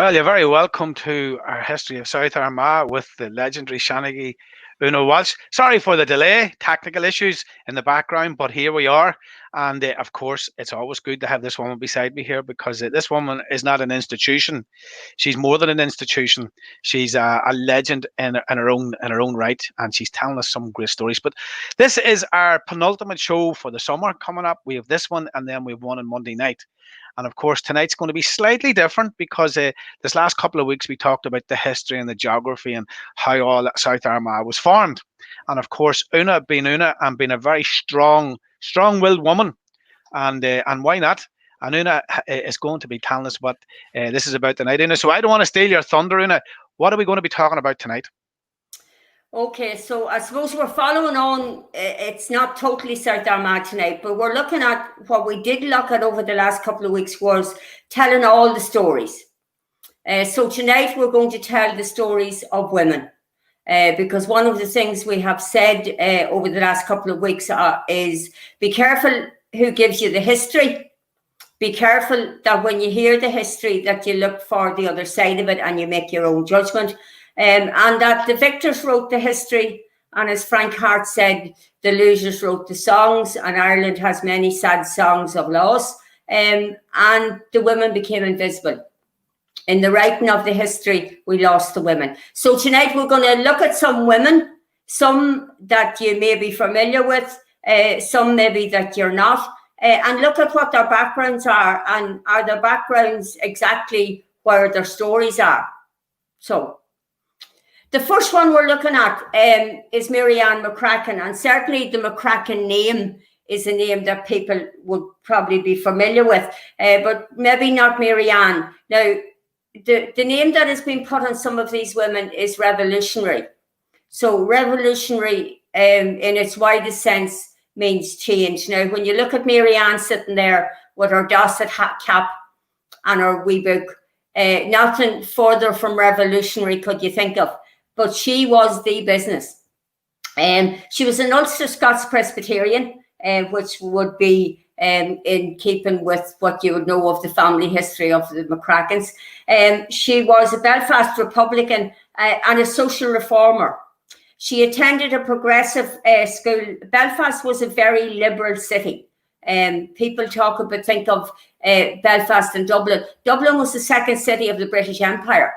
Well, you're very welcome to our History of South Armagh with the legendary Shanaghy Una Walsh. Sorry for the delay, technical issues in the background, but here we are. And of course, it's always good to have this woman beside me here because this woman is not an institution. She's more than an institution. She's a legend in her own right, and she's telling us some great stories. But this is our penultimate show for the summer coming up. We have this one, and then we have one on Monday night. And of course, tonight's going to be slightly different because this last couple of weeks we talked about the history and the geography and how all South Armagh was formed. And of course, Una being a very strong-willed woman, and why not? And Una is going to be telling us what this is about tonight, Una. So I don't want to steal your thunder, Una. What are we going to be talking about tonight? Okay, so I suppose we're following on. It's not totally South Armagh tonight, but we're looking at what we did look at over the last couple of weeks was telling all the stories. So tonight we're going to tell the stories of women, because one of the things we have said over the last couple of weeks is be careful who gives you the history. Be careful that when you hear the history that you look for the other side of it and you make your own judgment. And that the victors wrote the history, and as Frank Hart said, the losers wrote the songs, and Ireland has many sad songs of loss, and the women became invisible. In the writing of the history, we lost the women. So tonight we're going to look at some women, some that you may be familiar with, some maybe that you're not, and look at what their backgrounds are, and are their backgrounds exactly where their stories are. So the first one we're looking at is Ann McCracken, and certainly the McCracken name is a name that people would probably be familiar with, but maybe not Ann. Now, the name that has been put on some of these women is revolutionary. So revolutionary in its widest sense means change. Now, when you look at Ann sitting there with her Dorset hat cap and her wee book, nothing further from revolutionary could you think of. But she was the business. She was an Ulster Scots Presbyterian, which would be in keeping with what you would know of the family history of the McCrackens. She was a Belfast Republican and a social reformer. She attended a progressive school. Belfast was a very liberal city. People think of Belfast and Dublin. Dublin was the second city of the British Empire.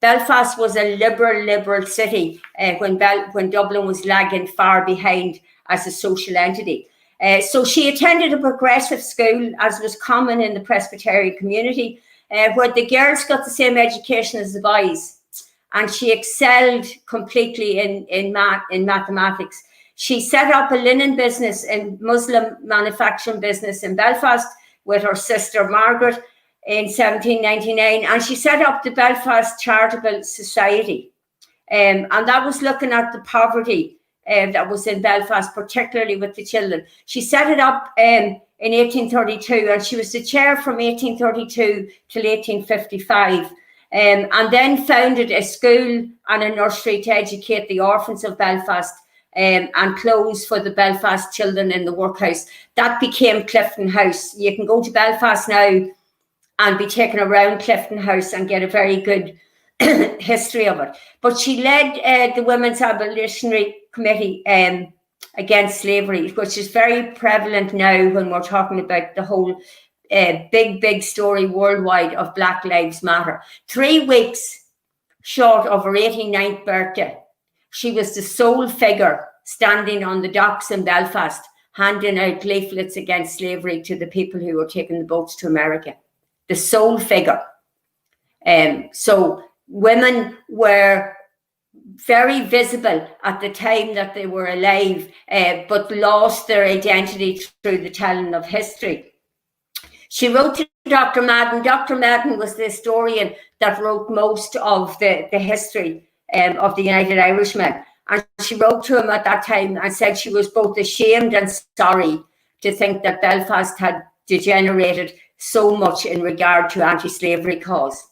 Belfast was a liberal city when Dublin was lagging far behind as a social entity. So she attended a progressive school, as was common in the Presbyterian community, where the girls got the same education as the boys, and she excelled completely in mathematics. She set up a linen business and Muslim manufacturing business in Belfast with her sister Margaret in 1799, and she set up the Belfast Charitable Society, and that was looking at the poverty that was in Belfast, particularly with the children. She set it up in 1832, and she was the chair from 1832 till 1855, and then founded a school and a nursery to educate the orphans of Belfast, and clothes for the Belfast children in the workhouse. That became Clifton House. You can go to Belfast now and be taken around Clifton House and get a very good history of it. But she led the Women's Abolitionary Committee against slavery, which is very prevalent now when we're talking about the whole big story worldwide of Black Lives Matter. 3 weeks short of her 89th birthday, she was the sole figure standing on the docks in Belfast, handing out leaflets against slavery to the people who were taking the boats to America. The sole figure. So women were very visible at the time that they were alive, but lost their identity through the telling of history. She wrote to Dr. Madden. Dr. Madden was the historian that wrote most of the history of the United Irishmen. And she wrote to him at that time and said she was both ashamed and sorry to think that Belfast had degenerated so much in regard to anti-slavery cause.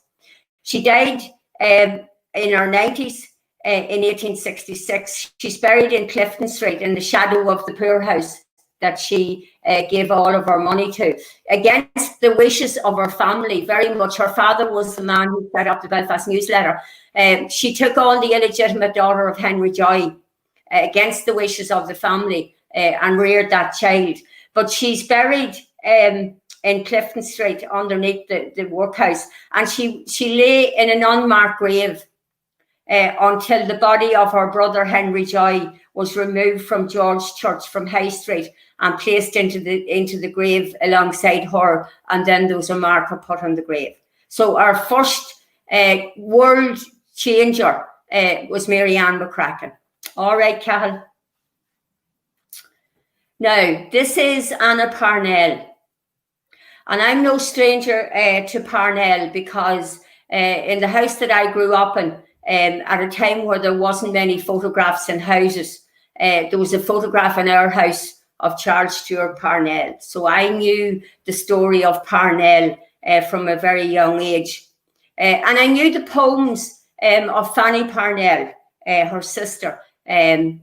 She died in her 90s in 1866. She's buried in Clifton Street in the shadow of the poorhouse that she gave all of her money to, against the wishes of her family, very much. Her father was the man who set up the Belfast Newsletter. She took on the illegitimate daughter of Henry Joy against the wishes of the family and reared that child. But she's buried in Clifton Street underneath the workhouse, and she lay in an unmarked grave until the body of her brother Henry Joy was removed from George Church from High Street and placed into the grave alongside her, and then there was a marker put on the grave. So our first world changer was Mary Ann McCracken. All right, Cathal. Now, this is Anna Parnell. And I'm no stranger to Parnell, because in the house that I grew up in, at a time where there wasn't many photographs in houses, there was a photograph in our house of Charles Stewart Parnell. So I knew the story of Parnell from a very young age. And I knew the poems of Fanny Parnell, her sister. Fanny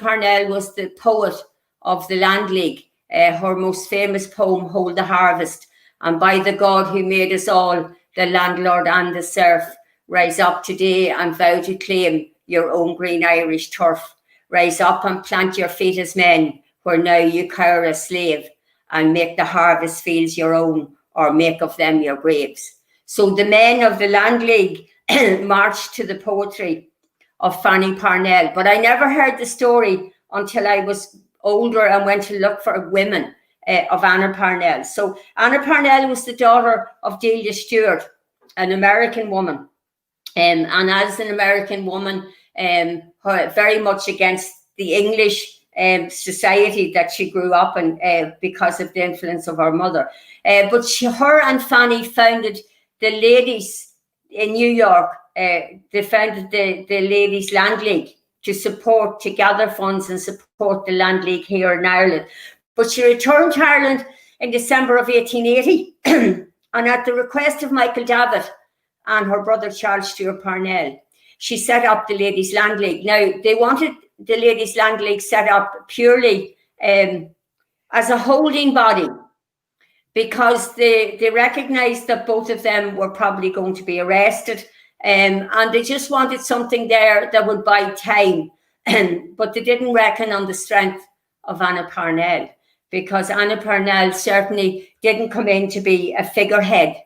Parnell was the poet of the Land League. Her most famous poem, Hold the Harvest, and by the God who made us all, the landlord and the serf, rise up today and vow to claim your own green Irish turf. Rise up and plant your feet as men, where now you cower a slave, and make the harvest fields your own, or make of them your graves. So the men of the Land League marched to the poetry of Fanny Parnell, but I never heard the story until I was older and went to look for women of Anna Parnell. So Anna Parnell was the daughter of Delia Stewart, an American woman. And as an American woman, very much against the English society that she grew up in because of the influence of her mother. But her and Fanny founded the ladies in New York. They founded the Ladies' Land League to gather funds and support the Land League here in Ireland. But she returned to Ireland in December of 1880, and at the request of Michael Davitt and her brother Charles Stewart Parnell, she set up the Ladies' Land League. Now, they wanted the Ladies' Land League set up purely as a holding body, because they recognised that both of them were probably going to be arrested. And they just wanted something there that would buy time. But they didn't reckon on the strength of Anna Parnell, because Anna Parnell certainly didn't come in to be a figurehead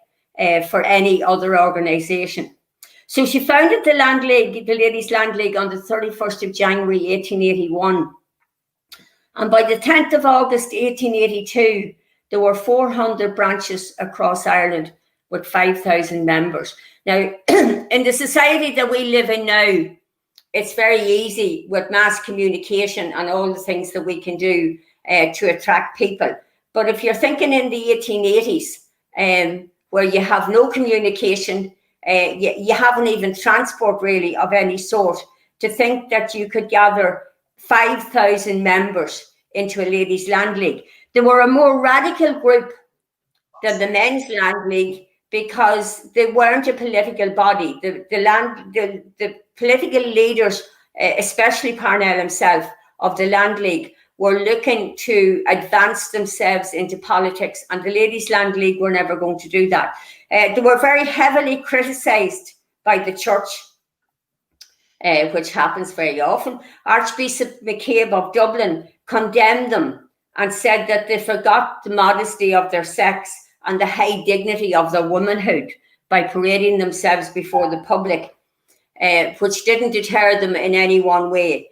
for any other organisation. So she founded the Land League, the Ladies' Land League, on the 31st of January 1881. And by the 10th of August 1882, there were 400 branches across Ireland with 5,000 members. Now, in the society that we live in now, it's very easy with mass communication and all the things that we can do to attract people. But if you're thinking in the 1880s, where you have no communication, you haven't even transport really of any sort, to think that you could gather 5,000 members into a Ladies' Land League. They were a more radical group than the Men's Land League, because they weren't a political body. The political leaders, especially Parnell himself, of the Land League, were looking to advance themselves into politics, and the Ladies' Land League were never going to do that. They were very heavily criticised by the church, which happens very often. Archbishop McCabe of Dublin condemned them and said that they forgot the modesty of their sex and the high dignity of their womanhood by parading themselves before the public, which didn't deter them in any one way.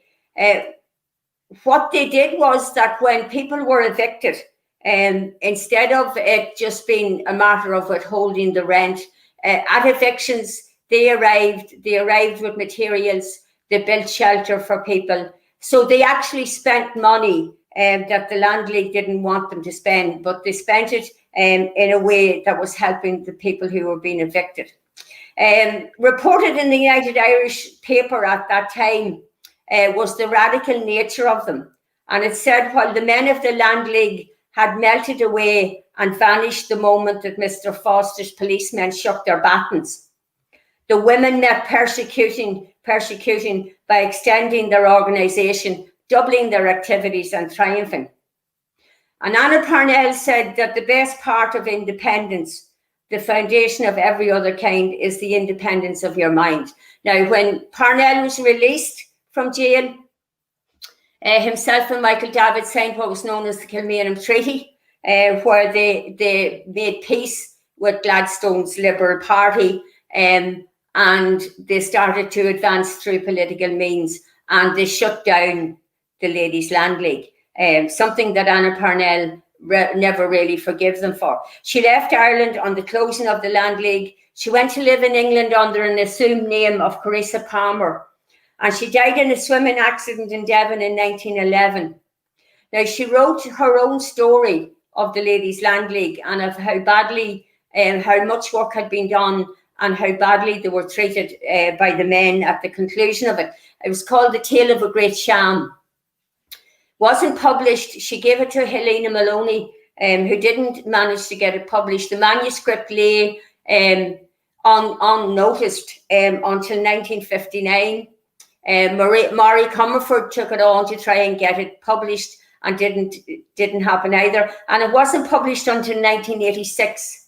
What they did was that when people were evicted, instead of it just being a matter of withholding the rent, at evictions, they arrived with materials, they built shelter for people. So they actually spent money that the Land League didn't want them to spend, but they spent it in a way that was helping the people who were being evicted. Reported in the United Irish paper at that time was the radical nature of them. And it said, while the men of the Land League had melted away and vanished the moment that Mr. Foster's policemen shook their batons, the women met persecuting by extending their organisation, doubling their activities and triumphing. And Anna Parnell said that the best part of independence, the foundation of every other kind, is the independence of your mind. Now, when Parnell was released from jail, himself and Michael Davitt signed what was known as the Kilmainham Treaty, where they made peace with Gladstone's Liberal Party, and they started to advance through political means, and they shut down the Ladies' Land League, something that Anna Parnell never really forgive them for. She left Ireland on the closing of the Land League. She went to live in England under an assumed name of Carissa Palmer, and she died in a swimming accident in Devon in 1911. Now, she wrote her own story of the Ladies' Land League and of how badly how much work had been done and how badly they were treated by the men at the conclusion of it. It was called The Tale of a Great Sham. Wasn't published. She gave it to Helena Maloney, who didn't manage to get it published. The manuscript lay unnoticed until 1959. Mary Comerford took it on to try and get it published, and didn't happen either. And it wasn't published until 1986.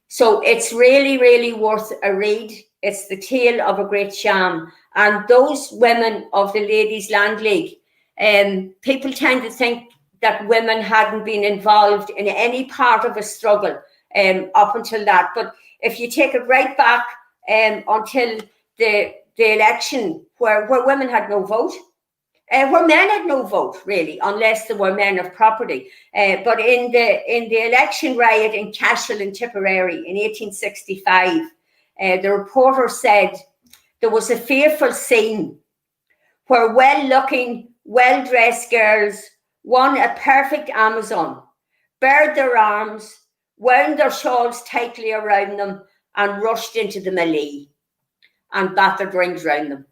So it's really, really worth a read. It's The Tale of a Great Sham. And those women of the Ladies' Land League, people tend to think that women hadn't been involved in any part of a struggle up until that. But if you take it right back until the election, where women had no vote, where men had no vote, really, unless they were men of property. But in the election riot in Cashel in Tipperary in 1865, the reporter said there was a fearful scene where well-looking, well-dressed girls, one a perfect Amazon, bared their arms, wound their shawls tightly around them, and rushed into the melee and battered rings round them.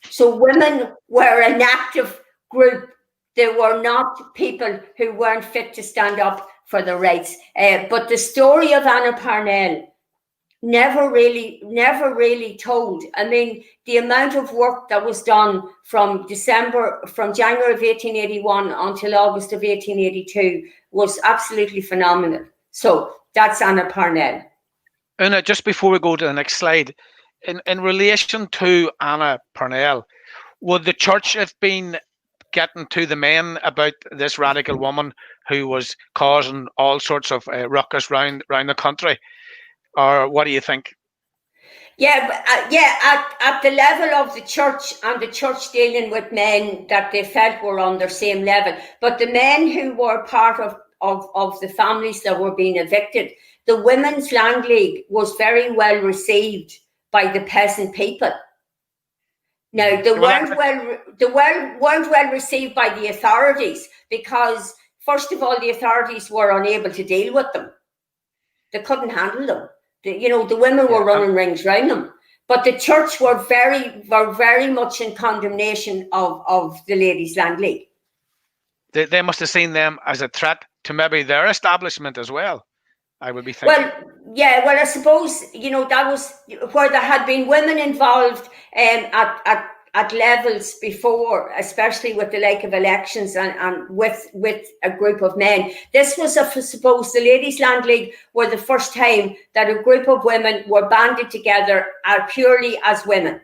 So women were an active group. They were not people who weren't fit to stand up for their rights. But the story of Anna Parnell never really told. I mean, the amount of work that was done from January of 1881 until August of 1882 was absolutely phenomenal. So that's Anna Parnell. Una, just before we go to the next slide, in relation to Anna Parnell, would the church have been getting to the men about this radical woman who was causing all sorts of ruckus round the country? Or what do you think? Yeah, at the level of the church, and the church dealing with men that they felt were on their same level. But the men who were part of the families that were being evicted, the Women's Land League was very well received by the peasant people. Now, they weren't well received by the authorities, because, first of all, the authorities were unable to deal with them. They couldn't handle them. The women were running rings around them. But the church were very much in condemnation of the Ladies' Land League. They must have seen them as a threat to maybe their establishment as well, I would be thinking. Well, I suppose, that was where there had been women involved at levels before, especially with the like of elections and with a group of men. This was, I suppose, the Ladies' Land League were the first time that a group of women were banded together purely as women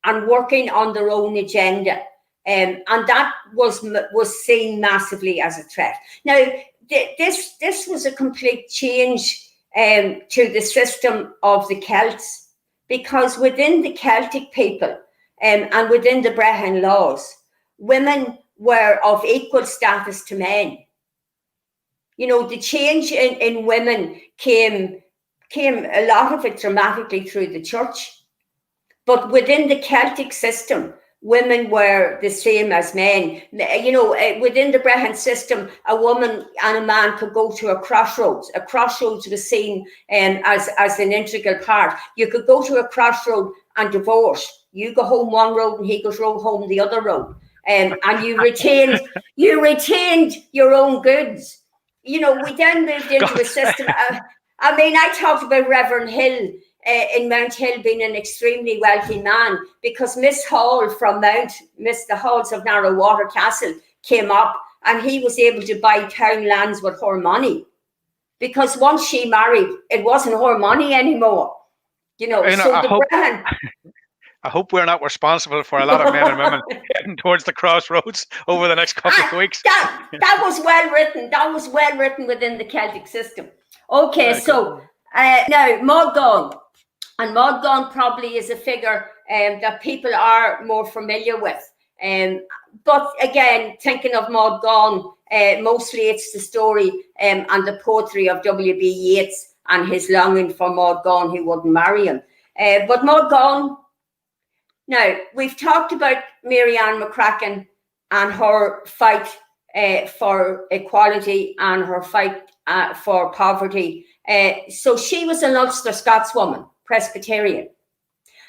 and working on their own agenda. And that was seen massively as a threat. Now, this was a complete change to the system of the Celts, because within the Celtic people and within the Brehon laws, women were of equal status to men. The change in women came a lot of it dramatically through the church. But within the Celtic system, women were the same as men. Within the Brehon system, a woman and a man could go to a crossroads. A crossroads was seen as an integral part. You could go to a crossroad and divorce. You go home one road and he goes home the other road. And you retained your own goods. We then moved into a system. I talked about Reverend Hill in Mount Hill being an extremely wealthy man, because Miss Hall from the Halls of Narrow Water Castle came up and he was able to buy town lands with her money. Because once she married, it wasn't her money anymore. You know, so I hope we're not responsible for a lot of men and women heading towards the crossroads over the next couple of weeks. That was well written. That was well written within the Celtic system. Okay, so now Maud Gonne. And Maud Gonne probably is a figure that people are more familiar with. But again, thinking of Maud Gonne, mostly it's the story and the poetry of W.B. Yeats and his longing for Maud Gonne, who wouldn't marry him. But Maud Gonne, now we've talked about Ann McCracken and her fight for equality and her fight for poverty. So she was an Ulster Scotswoman, Presbyterian.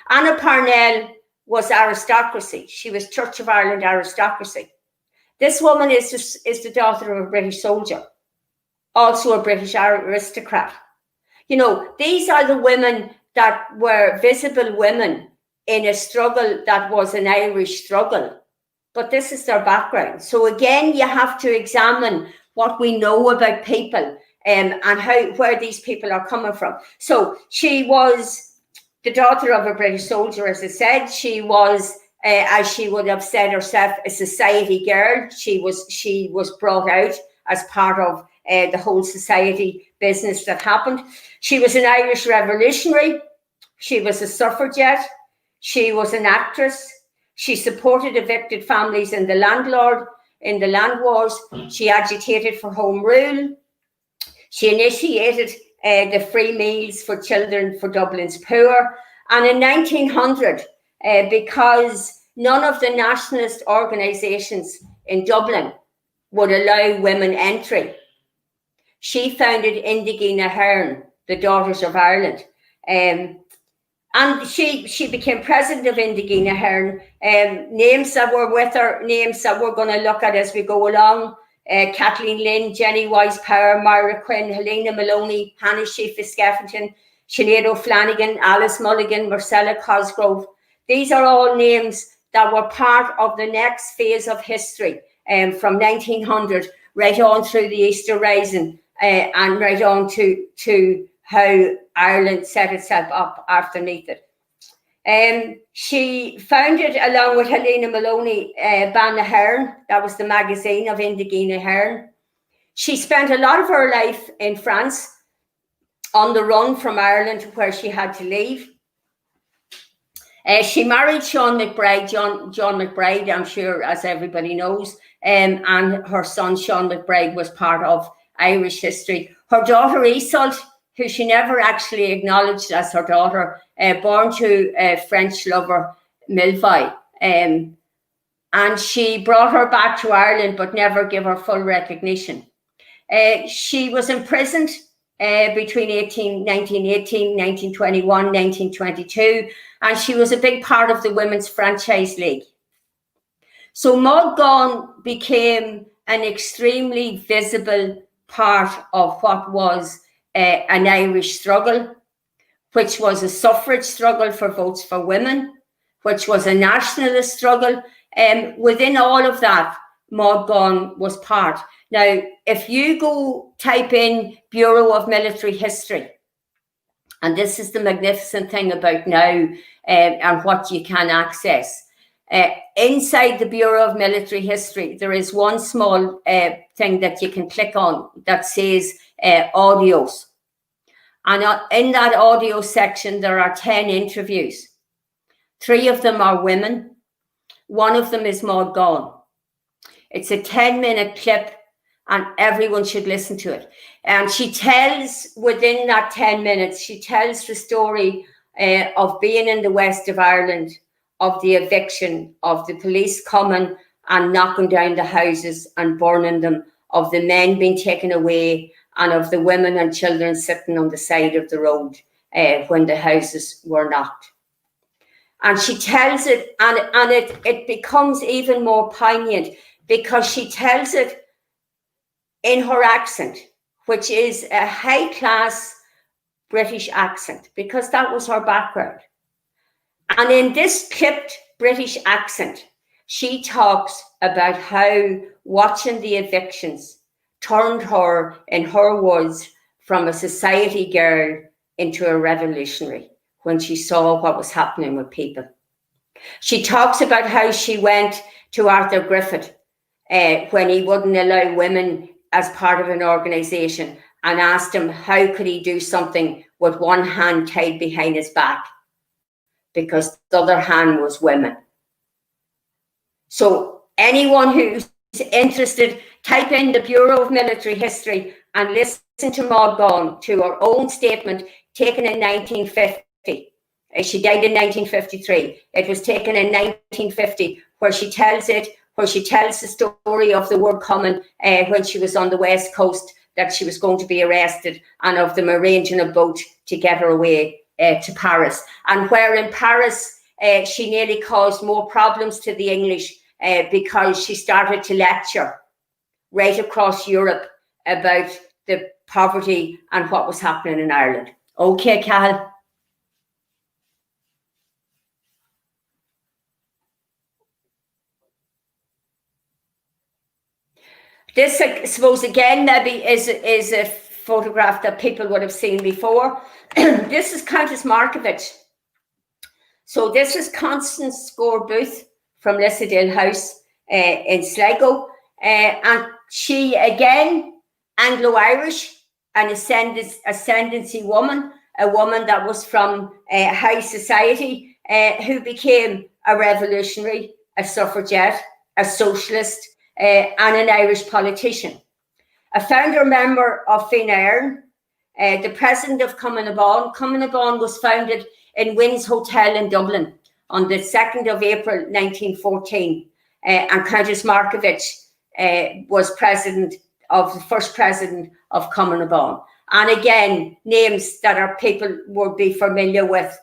Anna Parnell was aristocracy. She was Church of Ireland aristocracy. This woman is the daughter of a British soldier, also a British aristocrat. You know, these are the women that were visible women in a struggle that was an Irish struggle. But this is their background. So again, you have to examine what we know about people and where these people are coming from. So she was the daughter of a British soldier, as I said. She was, as she would have said herself, a society girl. She was brought out as part of the whole society business that happened. She was an Irish revolutionary. She was a suffragette. She was an actress. She supported evicted families in the land wars. She agitated for home rule. She initiated the free meals for children for Dublin's poor. And in 1900, because none of the nationalist organisations in Dublin would allow women entry, she founded Indegene Ahern, the Daughters of Ireland. And she became president of Indegene Ahern. Names that were with her, names that we're going to look at as we go along. Kathleen Lynn, Jenny Wise-Power, Myra Quinn, Helena Maloney, Hanna Sheehy-Skeffington, Sinead O'Flanagan, Alice Mulligan, Marcella Cosgrove. These are all names that were part of the next phase of history from 1900 right on through the Easter Rising and right on to how Ireland set itself up underneath it. She founded, along with Helena Maloney, Ban Ahern. That was the magazine of Indegene Ahern. She spent a lot of her life in France, on the run from Ireland, where she had to leave. She married Sean McBride, John McBride, I'm sure, as everybody knows, and her son Sean McBride was part of Irish history. Her daughter Iseult, who she never actually acknowledged as her daughter, born to a French lover, Milvay. And she brought her back to Ireland, but never gave her full recognition. She was imprisoned between 1918, 1921, 1922, and she was a big part of the Women's Franchise League. So Maud Gonne became an extremely visible part of what was an Irish struggle, which was a suffrage struggle for votes for women, which was a nationalist struggle. Within all of that, Maud Gonne was part. Now, if you go type in Bureau of Military History, and this is the magnificent thing about now and what you can access. Inside the Bureau of Military History, there is one small thing that you can click on that says audios. And in that audio section, there are 10 interviews. 3 of them are women. 1 of them is Maud Gonne. It's a 10-minute clip, and everyone should listen to it. And she tells, within that 10 minutes, she tells the story of being in the west of Ireland, of the eviction, of the police coming and knocking down the houses and burning them, of the men being taken away, and of the women and children sitting on the side of the road when the houses were knocked. And she tells it, and it becomes even more poignant because she tells it in her accent, which is a high-class British accent, because that was her background. And in this clipped British accent, she talks about how watching the evictions turned her, in her words, from a society girl into a revolutionary when she saw what was happening with people. She talks about how she went to Arthur Griffith when he wouldn't allow women as part of an organisation, and asked him how could he do something with one hand tied behind his back, because the other hand was women. So anyone who's interested, type in the Bureau of Military History and listen to Maud Gonne, to her own statement taken in 1950. She died in 1953. It was taken in 1950, where she tells the story of the word coming when she was on the West Coast, that she was going to be arrested, and of them arranging a boat to get her away to Paris. And where in Paris, she nearly caused more problems to the English because she started to lecture right across Europe about the poverty and what was happening in Ireland. Okay, Cal. This, I suppose, again, maybe is a photograph that people would have seen before. This is Countess Markievicz. So this is Countess Gore-Booth from Lissadale House in Sligo. And she, again, Anglo-Irish, an ascendancy woman, a woman that was from high society, who became a revolutionary, a suffragette, a socialist, and an Irish politician. A founder member of inoour, the president of Cumann-na-Bán. Cumann-na-Bán was founded in Wynn's Hotel in Dublin on the 2nd of April 1914, and Countess Markievicz was the first president of Cumann-na-Bán. And again, names that our people would be familiar with: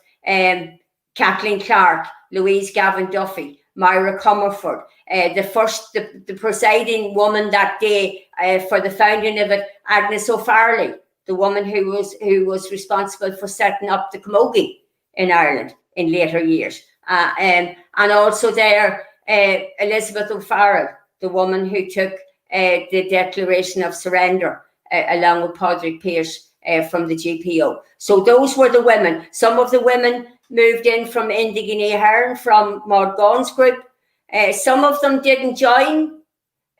Kathleen Clarke, Louise Gavin Duffy, Myra Comerford, the presiding woman that day for the founding of it, Agnes O'Farrelly, the woman who was responsible for setting up the Camogie in Ireland in later years, and also there Elizabeth O'Farrell, the woman who took the Declaration of Surrender along with Padraig Pearse from the GPO. So those were the women. Some of the women moved in from Indigene from Maud Gonne's group. Some of them didn't join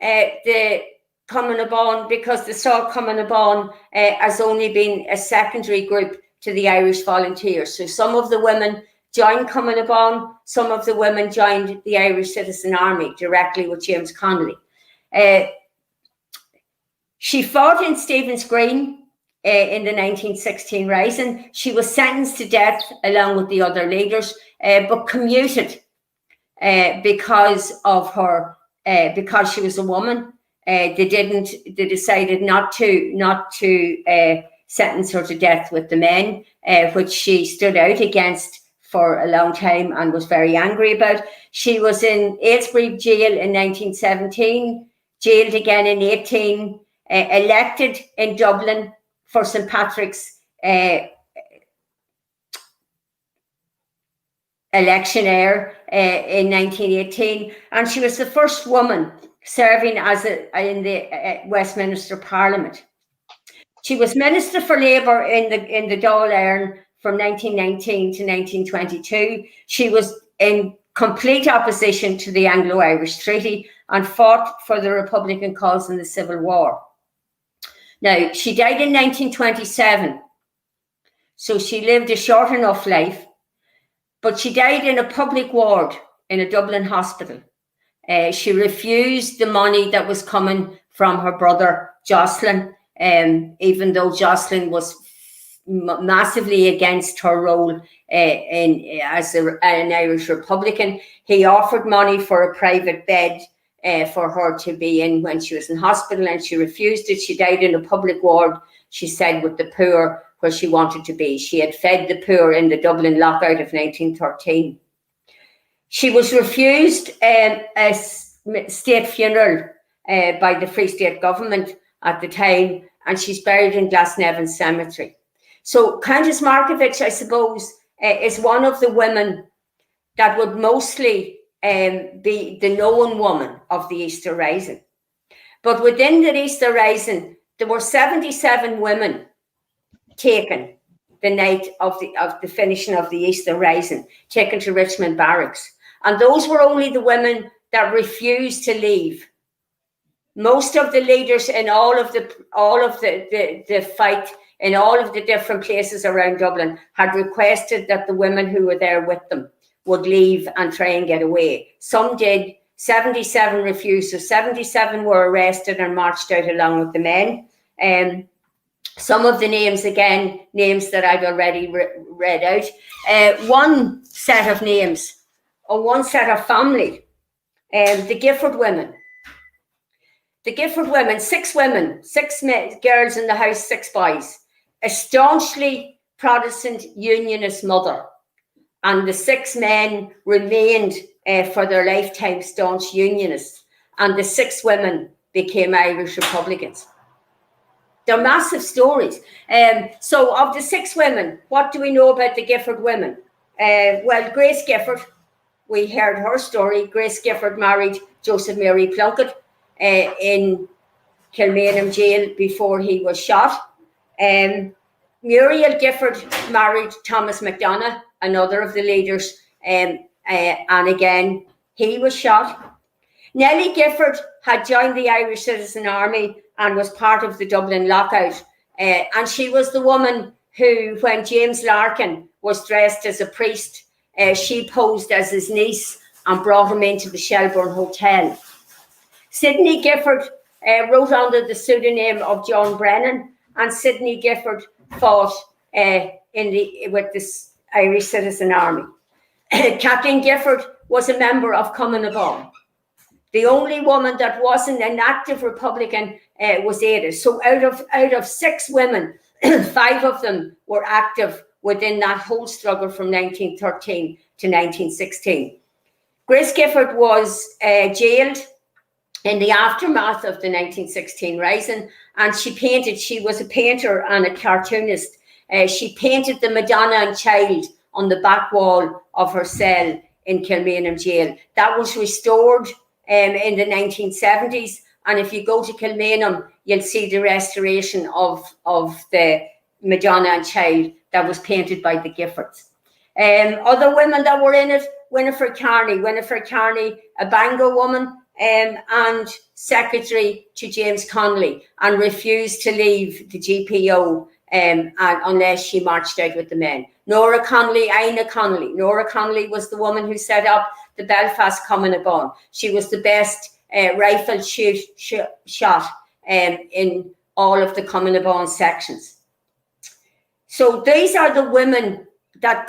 the Cumann-na-Bán because they saw Cumann-na-Bán as only being a secondary group to the Irish Volunteers. So some of the women joined Cumann-na-Bán, some of the women joined the Irish Citizen Army directly with James Connolly. She fought in Stephen's Green in the 1916 Rising. She was sentenced to death along with the other leaders, but commuted because she was a woman. They decided not to sentence her to death with the men, which she stood out against for a long time and was very angry about. She was in Aylesbury jail in 1917, jailed again in 18, elected in Dublin for St. Patrick's electioneer in 1918, and she was the first woman serving in the Westminster Parliament. She was Minister for Labour in the Dáil Éireann from 1919 to 1922. She was in complete opposition to the Anglo-Irish Treaty and fought for the Republican cause in the Civil War. Now, she died in 1927, so she lived a short enough life, but she died in a public ward in a Dublin hospital. She refused the money that was coming from her brother, Jocelyn, even though Jocelyn was massively against her role as an Irish Republican. He offered money for a private bed for her to be in when she was in hospital, and she refused it. She died in a public ward, she said, with the poor, where she wanted to be. She had fed the poor in the Dublin lockout of 1913. She was refused a state funeral by the Free State government at the time, and she's buried in Glasnevin Cemetery. So Countess Markievicz, I suppose, is one of the women that would mostly be the known woman of the Easter Rising. But within the Easter Rising, there were 77 women taken the night of the finishing of the Easter Rising, taken to Richmond Barracks. And those were only the women that refused to leave. Most of the leaders in all of the fight in all of the different places around Dublin had requested that the women who were there with them would leave and try and get away. Some did. 77 refused. So 77 were arrested and marched out along with the men. Some of the names, again, names that I've already read out. One set of names, or one set of family, the Gifford women. The Gifford women, six girls in the house, 6 boys. A staunchly Protestant Unionist mother. And the 6 men remained for their lifetime staunch Unionists. And the 6 women became Irish Republicans. They're massive stories. So of the 6 women, what do we know about the Gifford women? Well, Grace Gifford, we heard her story. Grace Gifford married Joseph Mary Plunkett in Kilmainham jail before he was shot. Muriel Gifford married Thomas McDonough, another of the leaders, and again, he was shot. Nellie Gifford had joined the Irish Citizen Army and was part of the Dublin lockout. And she was the woman who, when James Larkin was dressed as a priest, she posed as his niece and brought him into the Shelbourne Hotel. Sidney Gifford wrote under the pseudonym of John Brennan, and Sidney Gifford fought with the Irish Citizen Army. Kathleen Gifford was a member of Cumann. The only woman that wasn't an active Republican was Ada. So out of 6 women, 5 of them were active within that whole struggle from 1913 to 1916. Grace Gifford was jailed in the aftermath of the 1916 Rising, and she was a painter and a cartoonist. She painted the Madonna and Child on the back wall of her cell in Kilmainham jail. That was restored in the 1970s, and if you go to Kilmainham, you'll see the restoration of the Madonna and Child that was painted by the Giffords. Other women that were in it, Winifred Carney, a Bangor woman, and secretary to James Connolly, and refused to leave the GPO unless she marched out with the men. Nora Connolly was the woman who set up the Belfast Cumann. She was the best rifle shot in all of the Cumann sections. So these are the women that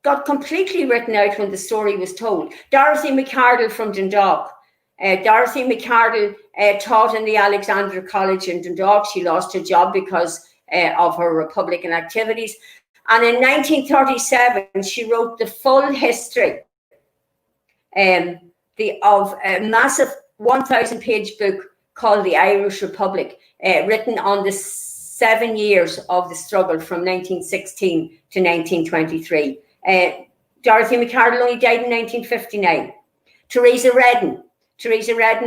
got completely written out when the story was told. Dorothy McArdle from Dundalk. Dorothy McArdle taught in the Alexandra College in Dundalk. She lost her job because of her Republican activities. And in 1937, she wrote the full history of a massive 1,000-page book called The Irish Republic, written on the 7 years of the struggle from 1916 to 1923. Dorothy McArdle only died in 1959. Theresa Redden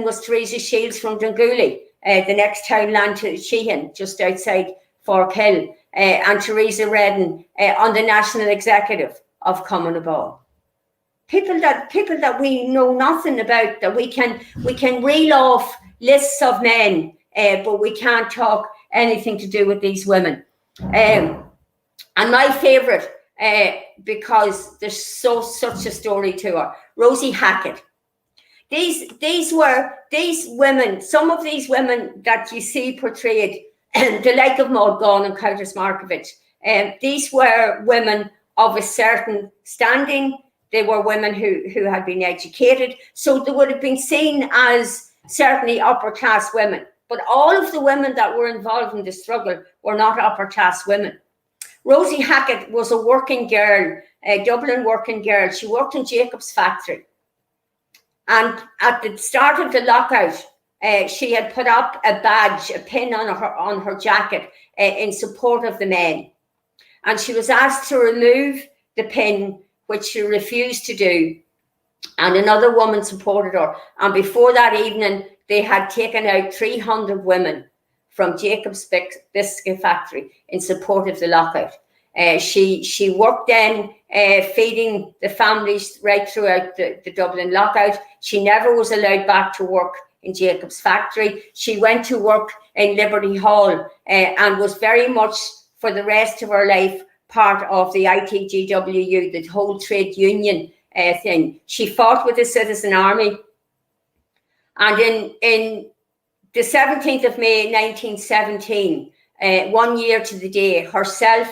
was Teresa Shields from Dungooley, the next townland to Sheehan, just outside Fork Hill, and Theresa Redden on the national executive of Cumann. People that we know nothing about, that we can reel off lists of men, but we can't talk anything to do with these women. And my favourite, because there's such a story to her, Rosie Hackett. These women, some of these women that you see portrayed, the like of Maud Gonne and Countess Markievicz, these were women of a certain standing. They were women who had been educated, so they would have been seen as certainly upper class women. But all of the women that were involved in the struggle were not upper class women. Rosie Hackett was a working girl, a Dublin working girl. She worked in Jacob's factory. And at the start of the lockout, she had put up a badge, a pin on her jacket in support of the men. And she was asked to remove the pin, which she refused to do. and another woman supported her. And before that evening, they had taken out 300 women from Jacob's biscuit factory in support of the lockout. She worked then feeding the families right throughout the Dublin lockout. She never was allowed back to work in Jacob's factory. She went to work in Liberty Hall and was very much, for the rest of her life, part of the ITGWU, the whole trade union thing. She fought with the Citizen Army. And in the 17th of May, 1917, 1 year to the day, herself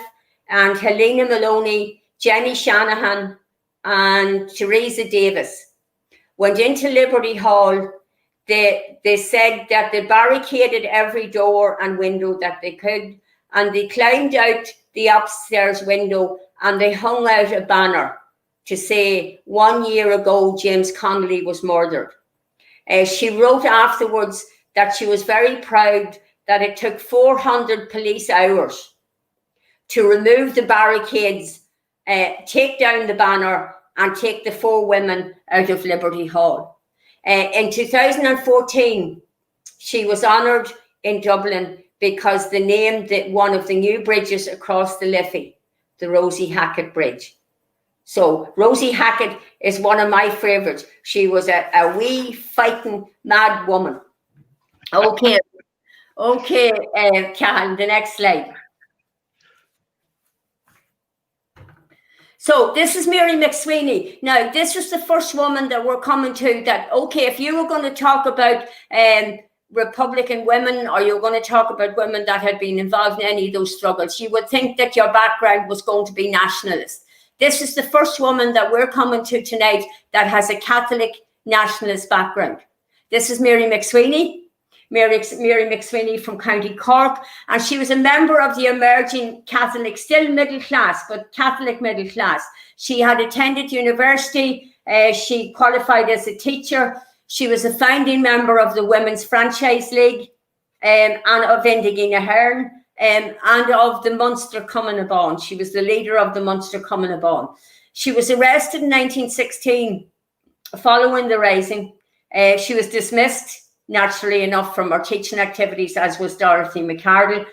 and Helena Maloney, Jenny Shanahan, and Teresa Davis went into Liberty Hall. They said that they barricaded every door and window that they could, and they climbed out the upstairs window and they hung out a banner to say, 1 year ago, James Connolly was murdered. She wrote afterwards that she was very proud that it took 400 police hours to remove the barricades, take down the banner, and take the 4 women out of Liberty Hall. In 2014, she was honoured in Dublin because they named one of the new bridges across the Liffey, the Rosie Hackett Bridge. So Rosie Hackett is one of my favourites. She was a wee fighting mad woman. Okay, Cahan, the next slide. So this is Mary MacSwiney. Now, this was the first woman that we're coming to that, okay, if you were going to talk about Republican women, or you're going to talk about women that had been involved in any of those struggles, you would think that your background was going to be nationalist. This is the first woman that we're coming to tonight that has a Catholic nationalist background. This is Mary MacSwiney. Mary MacSwiney from County Cork, and she was a member of the emerging Catholic, still middle class, but Catholic middle class. She had attended university, she qualified as a teacher, she was a founding member of the Women's Franchise League and of Indigi Nahearn and of the Munster Cumann Abán. She was the leader of the Munster Cumann Abán. She was arrested in 1916 following the Rising. She was dismissed, naturally enough, from her teaching activities, as was Dorothy McCardle.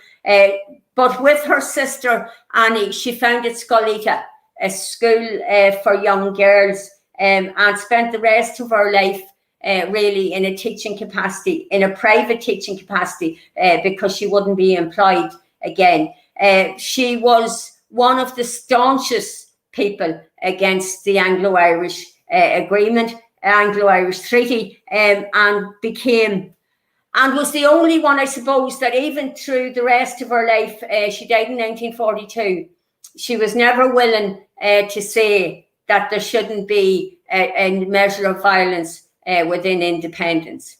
But with her sister Annie, she founded Scoilta, a school for young girls, and spent the rest of her life really in a teaching capacity, in a private teaching capacity, because she wouldn't be employed again. She was one of the staunchest people against the Anglo-Irish agreement, Anglo-Irish Treaty, and was the only one, I suppose, that even through the rest of her life, she died in 1942, she was never willing to say that there shouldn't be a measure of violence within independence.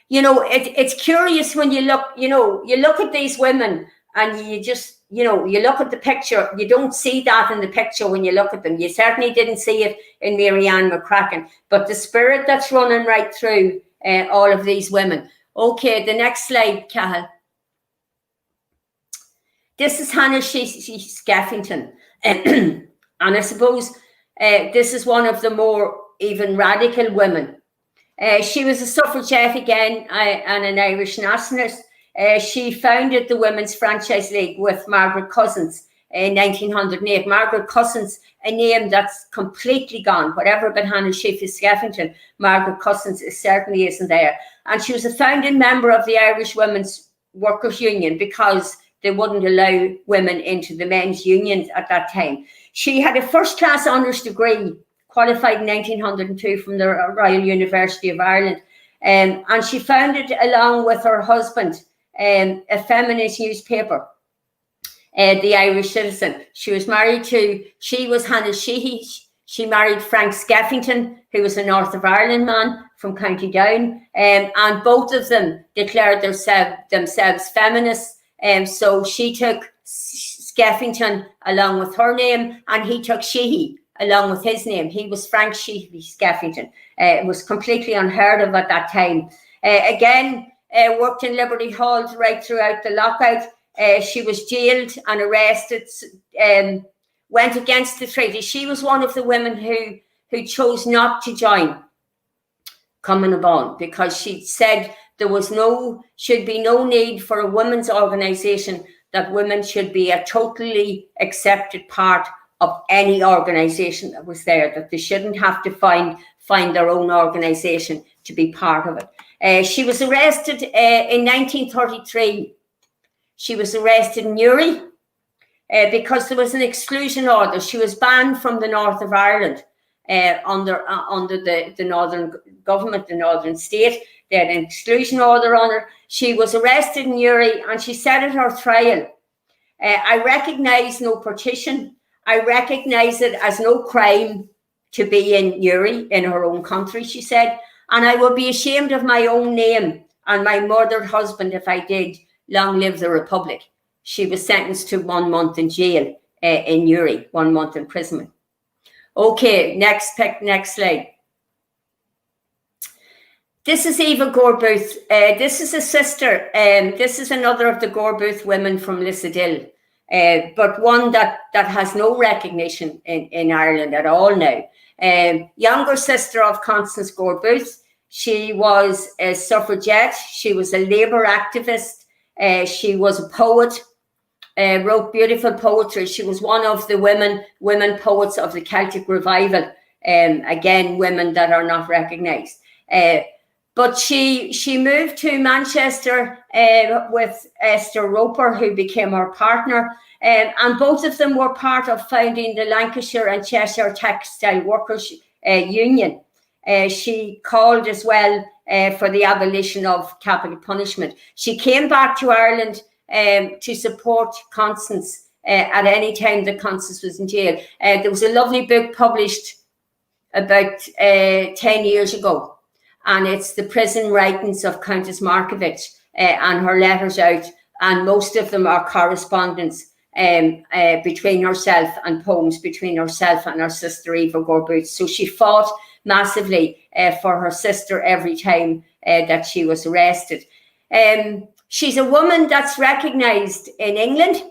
You know, it's curious when you look at these women and you just, you look at the picture, you don't see that in the picture when you look at them. You certainly didn't see it in Ann McCracken, but the spirit that's running right through all of these women. Okay, the next slide, Cathal. This is Hanna Sheehy-Skeffington. And I suppose this is one of the more even radical women. She was a suffragette again and an Irish nationalist. She founded the Women's Franchise League with Margaret Cousins in 1908. Margaret Cousins, a name that's completely gone. Whatever about Hanna Sheehy-Skeffington, Margaret Cousins certainly isn't there. And she was a founding member of the Irish Women's Workers' Union because they wouldn't allow women into the men's unions at that time. She had a first-class honours degree, qualified in 1902 from the Royal University of Ireland. And she founded, along with her husband, a feminist newspaper, the Irish Citizen. She was Hanna Sheehy. She married Frank Skeffington, who was a North of Ireland man from County Down. And both of them declared themselves feminists. So she took Skeffington along with her name, and he took Sheehy along with his name. He was Frank Sheehy-Skeffington. It was completely unheard of at that time. Worked in Liberty Hall right throughout the lockout. She was jailed and arrested, went against the treaty. She was one of the women who who chose not to join Cumann na Báin, because she said there was should be no need for a women's organisation, that women should be a totally accepted part of any organisation that was there, that they shouldn't have to find their own organisation to be part of it. She was arrested in 1933. She was arrested in Newry because there was an exclusion order. She was banned from the north of Ireland under the northern government, the northern state. They had an exclusion order on her. She was arrested in Newry, and she said at her trial, I recognise no partition. I recognise it as no crime to be in Newry, in her own country, she said, and I would be ashamed of my own name and my murdered husband if I did. Long live the Republic. She was sentenced to 1 month in jail in Newry, 1 month imprisonment. Okay, next slide. This is Eva Gore-Booth. This is a sister. This is another of the Gore-Booth women from Lissadil, but one that has no recognition in Ireland at all now. Younger sister of Constance Gore-Booth. She was a suffragette. She was a labour activist. She was a poet. Wrote beautiful poetry. She was one of the women poets of the Celtic Revival. Again, women that are not recognised. But she moved to Manchester with Esther Roper, who became her partner. And both of them were part of founding the Lancashire and Cheshire Textile Workers Union. She called as well for the abolition of capital punishment. She came back to Ireland to support Constance at any time that Constance was in jail. There was a lovely book published about 10 years ago, and it's the prison writings of Countess Markievicz and her letters out, and most of them are correspondence between herself and poems between herself and her sister Eva Gore-Booth. So she fought massively for her sister every time that she was arrested. She's a woman that's recognised in England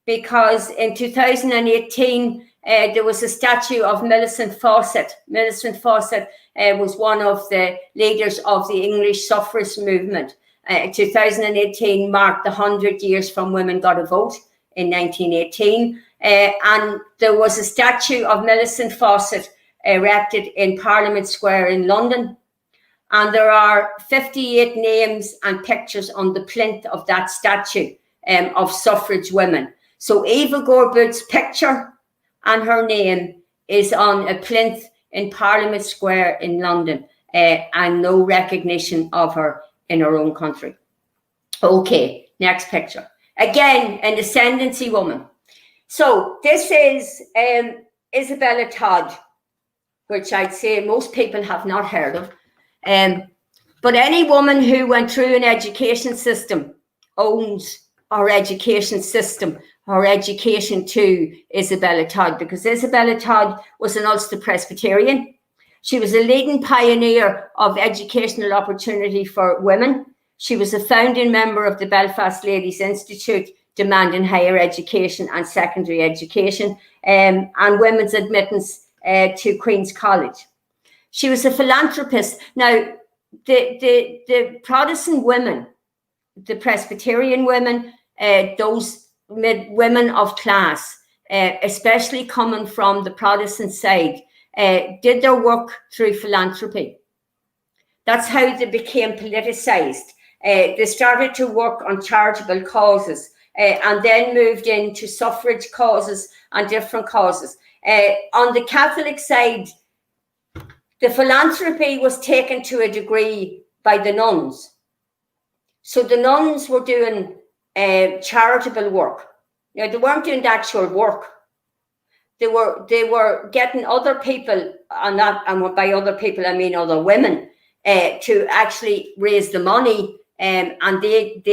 because in 2018 there was a statue of Millicent Fawcett. Millicent Fawcett was one of the leaders of the English suffrage movement. 2018 marked the 100 years from women got a vote in 1918. And there was a statue of Millicent Fawcett erected in Parliament Square in London. And there are 58 names and pictures on the plinth of that statue of suffrage women. So Eva Gore-Booth's picture and her name is on a plinth in Parliament Square in London, and no recognition of her in her own country. Okay, next picture. Again, an ascendancy woman. So this is Isabella Todd, which I'd say most people have not heard of. But any woman who went through an education system owns our education system, her education to Isabella Todd, because Isabella Todd was an Ulster Presbyterian. She was a leading pioneer of educational opportunity for women. She was a founding member of the Belfast Ladies Institute, demanding higher education and secondary education, and women's admittance to Queen's College. She was a philanthropist. Now, the Protestant women, the Presbyterian women, those women of class, especially coming from the Protestant side, did their work through philanthropy. That's how they became politicized. They started to work on charitable causes and then moved into suffrage causes and different causes. On the Catholic side, the philanthropy was taken to a degree by the nuns. So the nuns were doing charitable work. Now, they weren't doing the actual work. They were getting other people, and by other people I mean other women, to actually raise the money and they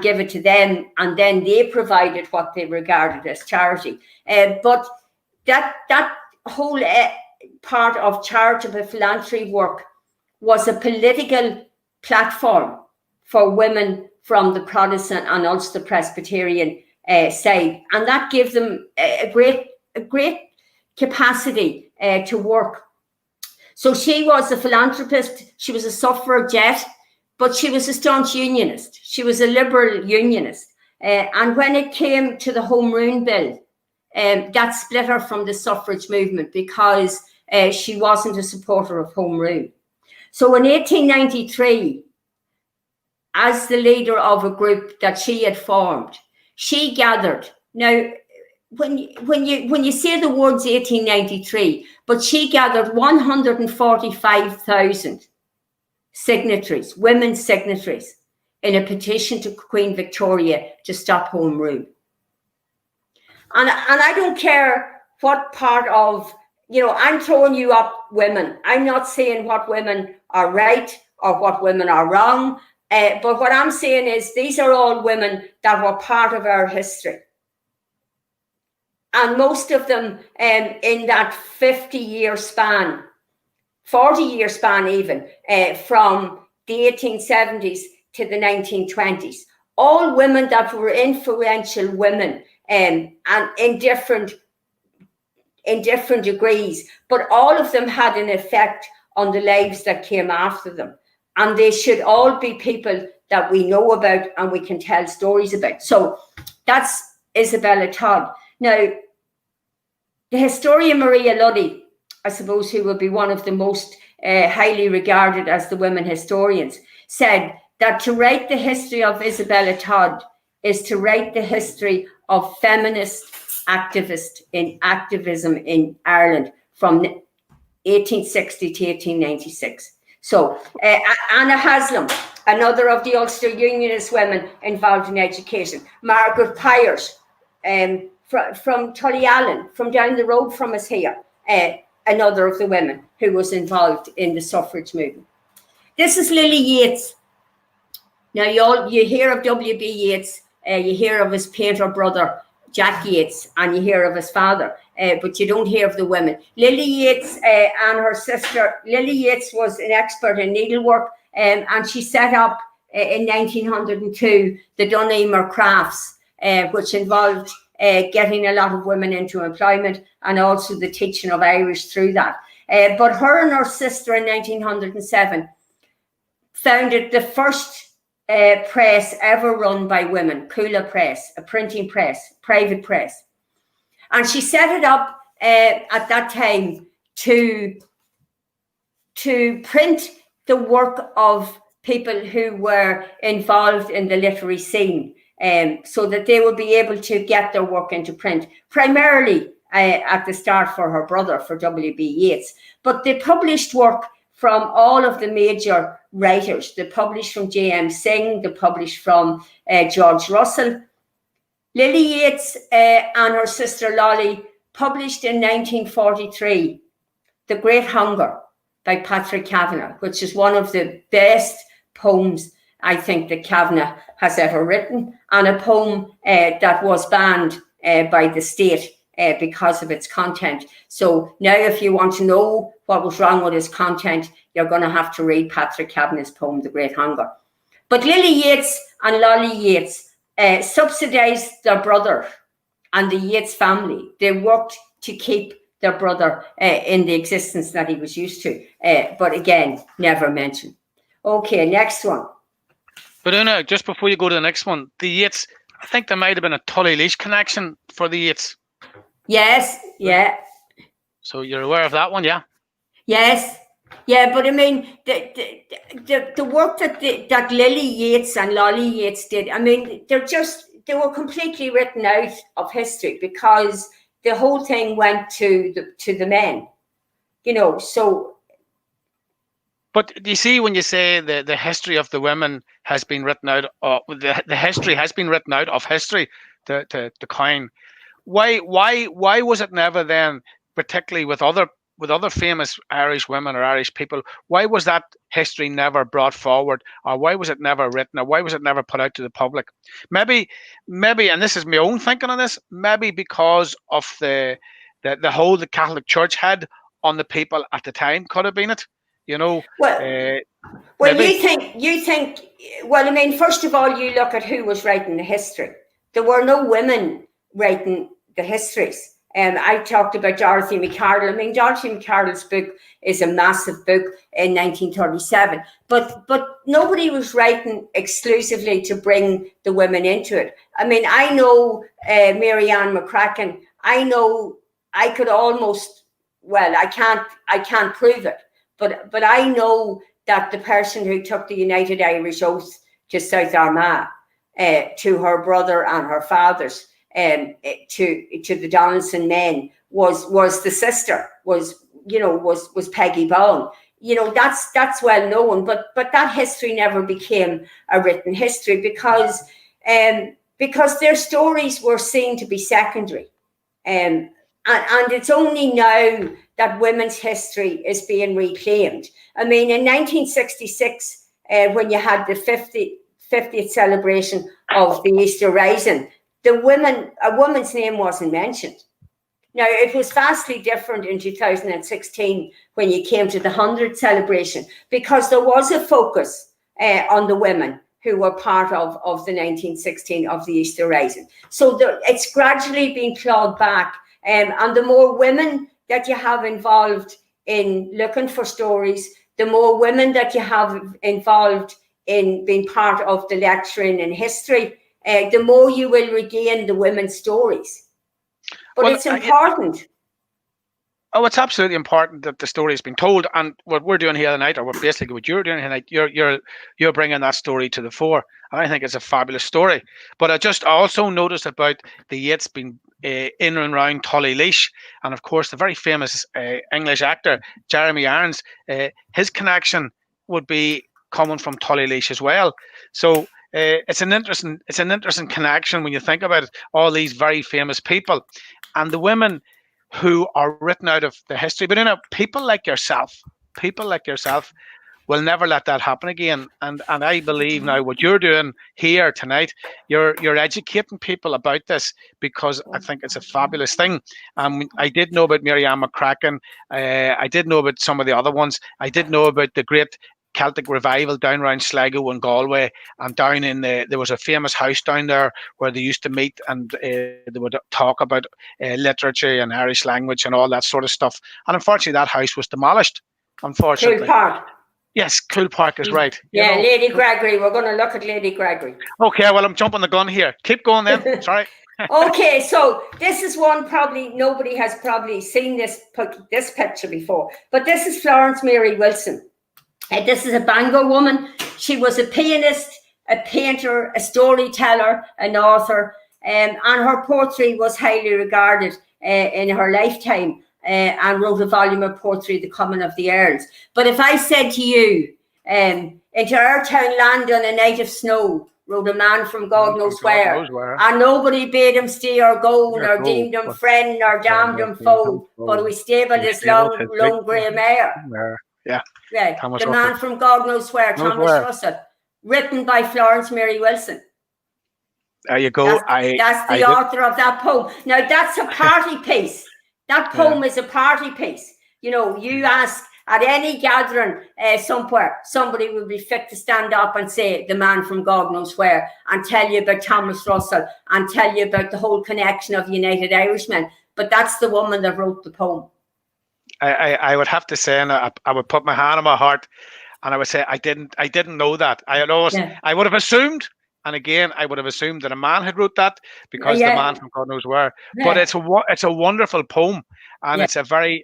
give it to them, and then they provided what they regarded as charity. But that whole part of charitable philanthropy work was a political platform for women from the Protestant and Ulster Presbyterian side, and that gave them a great capacity to work. So she was a philanthropist, she was a suffragette, but she was a staunch unionist. She was a liberal unionist. And when it came to the Home Rule Bill, that split her from the suffrage movement because she wasn't a supporter of Home Rule. So in 1893, as the leader of a group that she had formed, she gathered. Now, when you say the words 1893, but she gathered 145,000 signatories, women's signatories, in a petition to Queen Victoria to stop Home Rule. And I don't care what part of, I'm throwing you up women. I'm not saying what women are right or what women are wrong. But what I'm saying is these are all women that were part of our history. And most of them in that 50-year span, 40-year span even, from the 1870s to the 1920s. All women that were influential women and in different degrees, but all of them had an effect on the lives that came after them. And they should all be people that we know about and we can tell stories about. So that's Isabella Todd. Now, the historian Maria Luddy, I suppose, who will be one of the most highly regarded as the women historians, said that to write the history of Isabella Todd is to write the history of feminist activism in Ireland from 1860 to 1896. So Anna Haslam, another of the Ulster Unionist women involved in education. Margaret Pyers from Tullyallen, from down the road from us here, another of the women who was involved in the suffrage movement. This is Lily Yeats. Now you hear of W.B. Yeats, you hear of his painter brother, Jack Yeats, and you hear of his father, but you don't hear of the women. Lily Yeats and her sister, Lily Yeats was an expert in needlework, and she set up in 1902 the Dunedin Crafts, which involved getting a lot of women into employment and also the teaching of Irish through that. But her and her sister in 1907 founded the first press ever run by women, Kula Press, a printing press, private press. And she set it up at that time to print the work of people who were involved in the literary scene, so that they would be able to get their work into print, primarily at the start for her brother, for W.B. Yeats. But they published work from all of the major writers. They published from J.M. Synge, they published from George Russell. Lily Yeats and her sister Lolly published in 1943 The Great Hunger by Patrick Kavanagh, which is one of the best poems I think that Kavanagh has ever written, and a poem that was banned by the state because of its content. So now if you want to know what was wrong with his content, you're going to have to read Patrick Kavanagh's poem, The Great Hunger. But Lily Yeats and Lolly Yeats subsidised their brother and the Yeats family. They worked to keep their brother in the existence that he was used to, but again, never mentioned. Okay, next one. But Una, just before you go to the next one, the Yeats, I think there might have been a Tully-Laois connection for the Yeats. Yes, yeah. So you're aware of that one, yeah? Yes, yeah, but I mean, the work that Lily Yeats and Lolly Yeats did, I mean, they were completely written out of history because the whole thing went to the men, so. But you see, when you say the history of the women has been written out, the history has been written out of history, to coin. Why was it never then, particularly with other famous Irish women or Irish people, why was that history never brought forward, or why was it never written, or why was it never put out to the public? Maybe, and this is my own thinking on this, maybe because of the hold the Catholic Church had on the people at the time could have been it. Well, you think. Well, I mean, first of all, you look at who was writing the history. There were no women writing the histories. I talked about Dorothy McCardle. I mean, Dorothy McCardle's book is a massive book in 1937, but nobody was writing exclusively to bring the women into it. I mean, I know Mary Ann McCracken. I know I could almost, well, I can't prove it, but I know that the person who took the United Irish Oath to South Armagh, to her brother and her father's, to the Donaldson men was the sister, was Peggy Bowen. You know, that's well known, but that history never became a written history because their stories were seen to be secondary. And it's only now that women's history is being reclaimed. I mean, in 1966, when you had the 50th celebration of the Easter Rising, a woman's name wasn't mentioned. Now, it was vastly different in 2016 when you came to the 100th celebration, because there was a focus on the women who were part of the 1916 of the Easter Rising. So it's gradually been clawed back. And the more women that you have involved in looking for stories, the more women that you have involved in being part of the lecturing in history, the more you will regain the women's stories. But it's important. Oh, it's absolutely important that the story has been told, and what we're doing here tonight, or what you're doing here tonight, you're bringing that story to the fore. I think it's a fabulous story. But I just also noticed about the Yeats being in and around Tullyleash, and of course the very famous English actor Jeremy Irons. His connection would be coming from Tullyleash as well. So it's an interesting connection when you think about it. All these very famous people, and the women who are written out of the history. But people like yourself will never let that happen again. And I believe now what you're doing here tonight, you're educating people about this, because I think it's a fabulous thing. I did know about Mary Ann McCracken. I did know about some of the other ones. I did know about the great Celtic revival down around Sligo and Galway, and down in there was a famous house down there where they used to meet, and they would talk about literature and Irish language and all that sort of stuff. And unfortunately, that house was demolished. Unfortunately, Cool Park. Yes, Cool Park is right. Yeah, Lady Gregory. We're going to look at Lady Gregory. Okay, well, I'm jumping the gun here. Keep going then. Sorry. Okay, so this is one probably nobody has probably seen this picture before, but this is Florence Mary Wilson. This is a Bangor woman. She was a pianist, a painter, a storyteller, an author, and her poetry was highly regarded in her lifetime, and wrote a volume of poetry, The Coming of the Earls. But if I said to you, into our town land on a night of snow, rode a man from God knows where, and nobody bade him stay or go, nor deemed him friend, nor damned him foe, but we stabled his long grey mare. Yeah. The Man from God Knows Where, Thomas Russell, written by Florence Mary Wilson. There you go. That's the author of that poem. Now, that's a party piece. That poem is a party piece. You know, you ask at any gathering somewhere, somebody will be fit to stand up and say the man from God knows where, and tell you about Thomas Russell, and tell you about the whole connection of United Irishmen. But that's the woman that wrote the poem. I would have to say, and I would put my hand on my heart, and I would say I didn't know that. I would have assumed, and again I would have assumed that a man had wrote that, because the man from God knows where. But it's a wonderful poem, and it's a very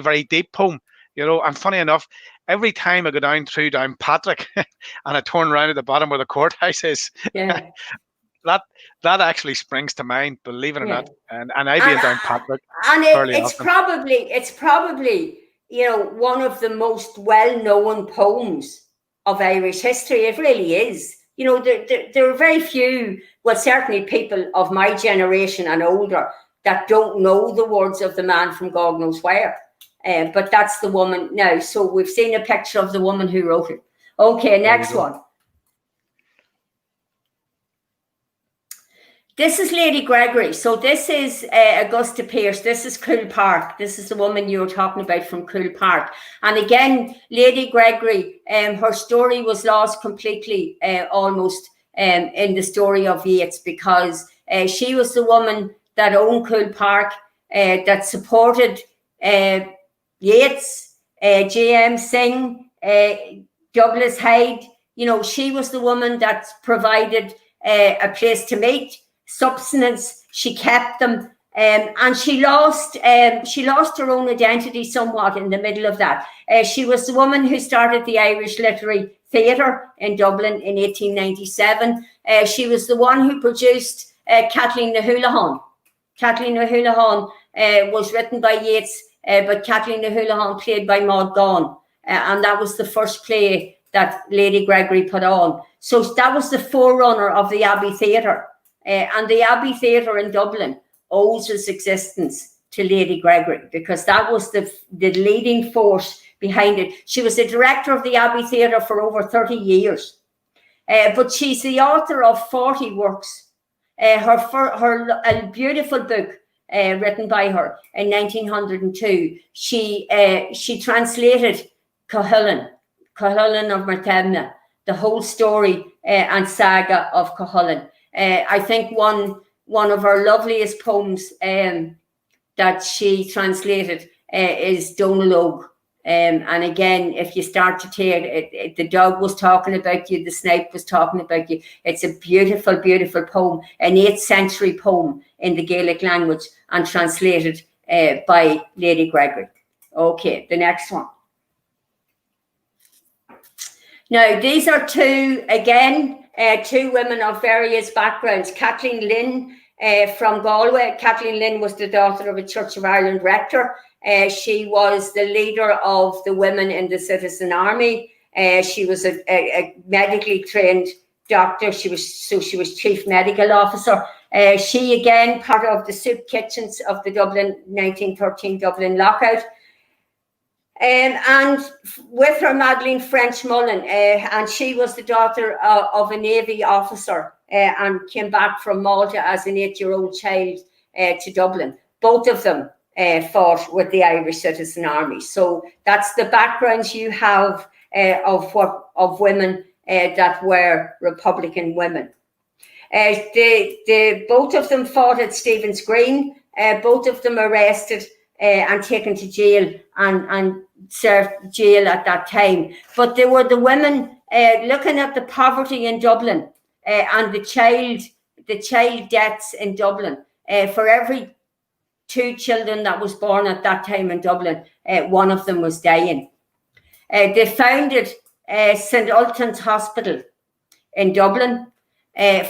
very deep poem. You know, and funny enough, every time I go down Patrick and I turn around at the bottom where the courthouse is, that actually springs to mind, believe it or not. And I've been down Patrick. And it's probably, you know, one of the most well-known poems of Irish history. It really is. You know, there are very few, well, certainly people of my generation and older, that don't know the words of the man from God knows where. But that's the woman now. So we've seen a picture of the woman who wrote it. Okay, next one. This is Lady Gregory. So this is Augusta Pearce. This is Cool Park. This is the woman you were talking about from Cool Park. And again, Lady Gregory, her story was lost completely, almost, in the story of Yeats, because she was the woman that owned Cool Park. that supported Yeats, J.M. Singh, Douglas Hyde. You know, she was the woman that provided a place to meet, subsistence. She kept them, and she lost her own identity somewhat in the middle of that. She was the woman who started the Irish Literary Theatre in Dublin in 1897. She was the one who produced Kathleen na Houlihan. Kathleen na Houlihan was written by Yeats, but Kathleen na Houlihan played by Maud Gonne, and that was the first play that Lady Gregory put on. So that was the forerunner of the Abbey Theatre, and the Abbey Theatre in Dublin owes its existence to Lady Gregory, because that was the leading force behind it. She was the director of the Abbey Theatre for over 30 years, but she's the author of 40 works. A beautiful book written by her in 1902. She translated Cuchulainn of Mertemna, the whole story and saga of Cuchulainn. I think one of her loveliest poems that she translated is Donalog. And again, if you start to take it, the dog was talking about you, the snipe was talking about you. It's a beautiful, beautiful poem, an 8th century poem in the Gaelic language, and translated by Lady Gregory. Okay, the next one. Now, these are two women of various backgrounds. Kathleen Lynn from Galway. Kathleen Lynn was the daughter of a Church of Ireland rector. She was the leader of the women in the Citizen Army. She was a medically trained doctor. She was chief medical officer. She again part of the soup kitchens of the 1913 Dublin lockout. And with her, Madeleine ffrench-Mullen, and she was the daughter of a Navy officer and came back from Malta as an 8-year-old child to Dublin. Both of them fought with the Irish Citizen Army. So that's the backgrounds you have of women that were Republican women. Both of them fought at Stephen's Green. Both of them arrested and taken to jail and served jail at that time. But they were the women looking at the poverty in Dublin and the child deaths in Dublin. For every 2 children that was born at that time in Dublin, one of them was dying. They founded St. Ultan's Hospital in Dublin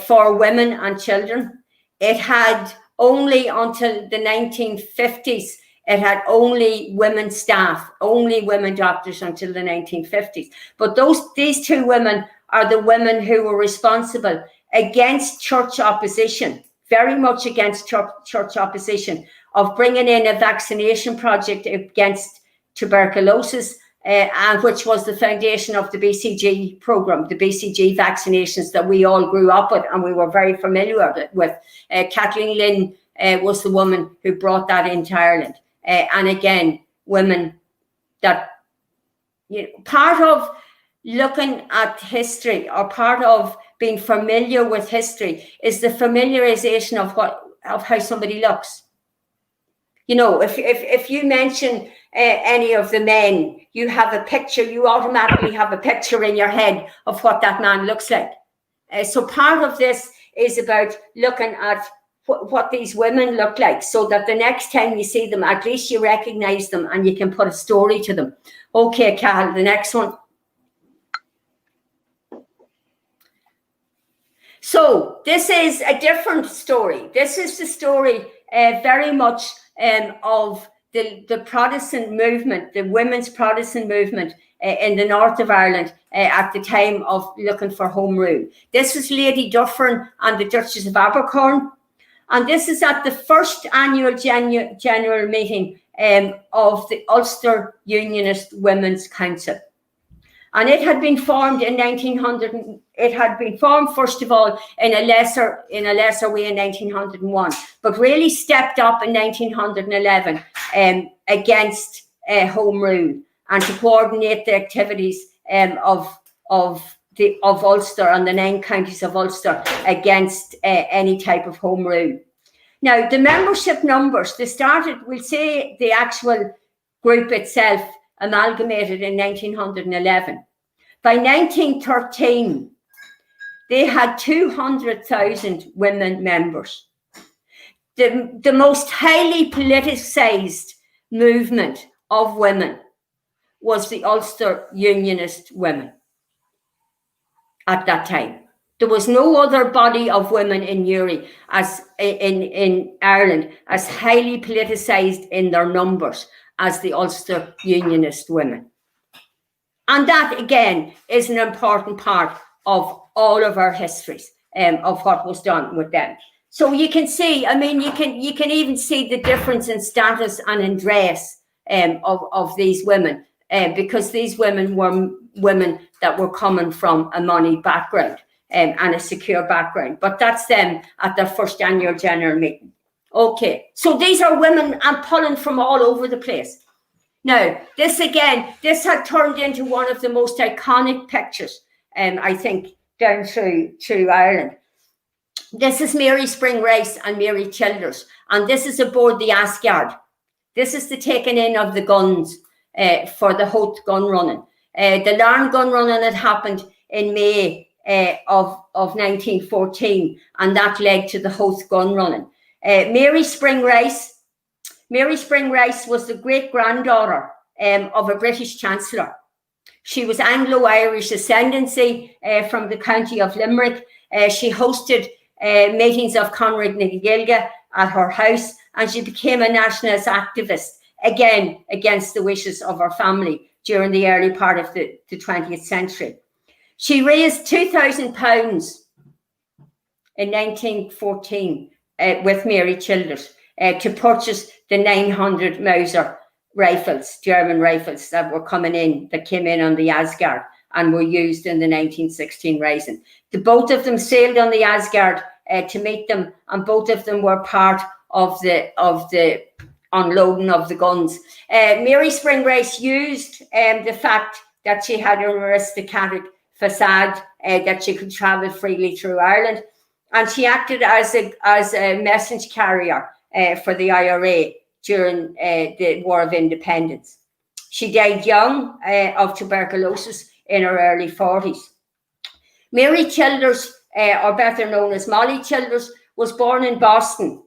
for women and children. It had only until the 1950s, it had only women staff, only women doctors until the 1950s. But these 2 women are the women who were responsible against church opposition, very much against church opposition, of bringing in a vaccination project against tuberculosis, and which was the foundation of the BCG program, the BCG vaccinations that we all grew up with and we were very familiar with. Kathleen Lynn was the woman who brought that into Ireland. And again, women that, part of looking at history or part of being familiar with history is the familiarization of how somebody looks. If you mention any of the men, you have a picture, you automatically have a picture in your head of what that man looks like. So part of this is about looking at what these women look like, so that the next time you see them, at least you recognize them and you can put a story to them. Okay, Cal, the next one. So this is a different story. This is the story very much of the Protestant movement, the women's Protestant movement in the north of Ireland at the time of looking for home rule. This is Lady Dufferin and the Duchess of Abercorn. And this is at the first annual general meeting of the Ulster Unionist Women's Council. And it had been formed in 1900. It had been formed, first of all, in a lesser way in 1901, but really stepped up in 1911 against home rule and to coordinate the activities of Ulster and the 9 counties of Ulster against any type of home rule. Now, the membership numbers, they started, we'll say the actual group itself amalgamated in 1911. By 1913, they had 200,000 women members. The most highly politicized movement of women was the Ulster Unionist women at that time. There was no other body of women in Uri, as in Ireland, as highly politicized in their numbers as the Ulster Unionist women. And that, again, is an important part of all of our histories of what was done with them. So you can see, I mean, you can even see the difference in status and in dress of these women, because these women were women that were coming from a money background and a secure background. But that's them at their first annual general meeting. Okay, so these are women and pulling from all over the place. Now, this had turned into one of the most iconic pictures, I think, down through Ireland. This is Mary Spring Rice and Mary Childers, and this is aboard the Asgard. This is the taking in of the guns for the Howth gun running. The Larne gun running had happened in May of 1914, and that led to the Howth gun running. Mary Spring Rice was the great-granddaughter of a British Chancellor. She was Anglo-Irish ascendancy from the county of Limerick. She hosted meetings of Conrad na Gaeilge at her house, and she became a nationalist activist, again, against the wishes of her family during the early part of the 20th century. She raised £2,000 in 1914 with Mary Childers to purchase the 900 Mauser rifles, German rifles that were coming in, that came in on the Asgard and were used in the 1916 Rising. The both of them sailed on the Asgard to meet them, and both of them were part of the unloading of the guns. Mary Spring Rice used the fact that she had an aristocratic facade, that she could travel freely through Ireland, and she acted as a message carrier for the IRA during the War of Independence. She died young of tuberculosis in her early 40s. Mary Childers, or better known as Molly Childers, was born in Boston.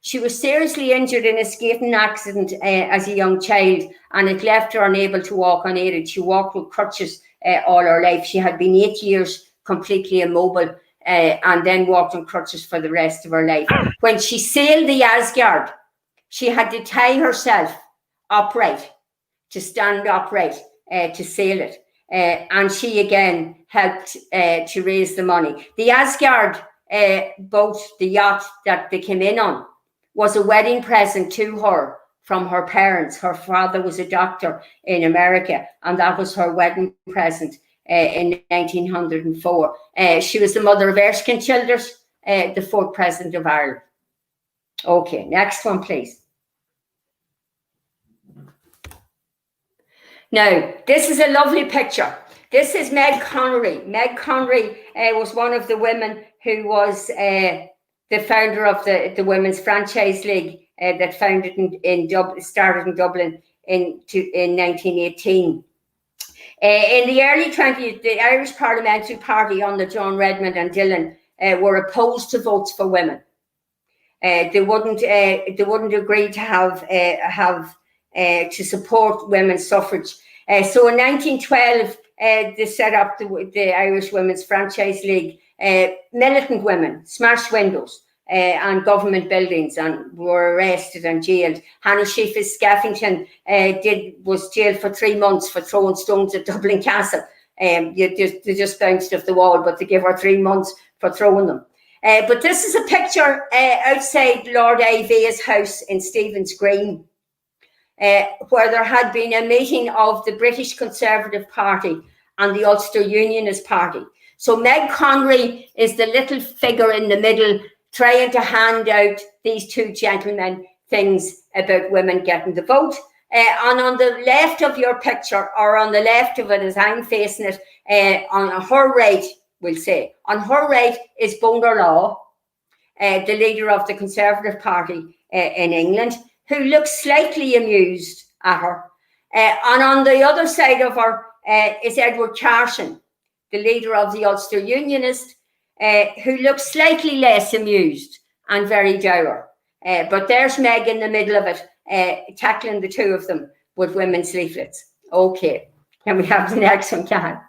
She was seriously injured in a skating accident as a young child, and it left her unable to walk unaided. She walked with crutches all her life. She had been 8 years completely immobile and then walked on crutches for the rest of her life. When she sailed the Asgard, she had to tie herself upright, to stand upright, to sail it. And she again helped to raise the money. The Asgard boat, the yacht that they came in on, was a wedding present to her from her parents. Her father was a doctor in America, and that was her wedding present in 1904. She was the mother of Erskine Childers, the fourth president of Ireland. Okay, next one, please. Now, this is a lovely picture. This is Meg Connery. Meg Connery was one of the women who was the founder of the Women's Franchise League that started in Dublin in 1918. In the early 20s, the Irish Parliamentary Party under John Redmond and Dillon were opposed to votes for women. They wouldn't agree to have to support women's suffrage. So in 1912, they set up the Irish Women's Franchise League. Militant women smashed windows and government buildings and were arrested and jailed. Hanna Sheehy-Skeffington was jailed for 3 months for throwing stones at Dublin Castle. They just bounced off the wall, but they gave her 3 months for throwing them. But this is a picture outside Lord Ivea's house in Stephen's Green, where there had been a meeting of the British Conservative Party and the Ulster Unionist Party. So Meg Connery is the little figure in the middle trying to hand out these two gentlemen things about women getting the vote. And on the left of your picture, or on the left of it as I'm facing it, on her right, we'll say, on her right is Bungor Law. the leader of the Conservative Party in England, who looked slightly amused at her. And on the other side of her is Edward Carson, the leader of the Ulster Unionist, who looked slightly less amused and very dour. But there's Meg in the middle of it, tackling the two of them with women's leaflets. Okay, can we have the next one, Cahan?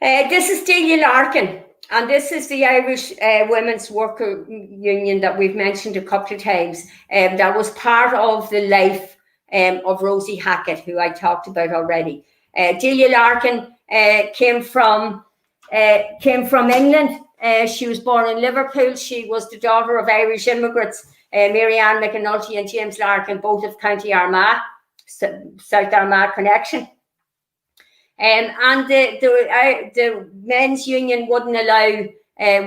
This is Delia Larkin, and this is the Irish Women's Worker Union that we've mentioned a couple of times. That was part of the life of Rosie Hackett, who I talked about already. Delia Larkin came from England. She was born in Liverpool. She was the daughter of Irish immigrants, Mary Ann McCracken and James Larkin, both of County Armagh, South Armagh connection. And the men's union wouldn't allow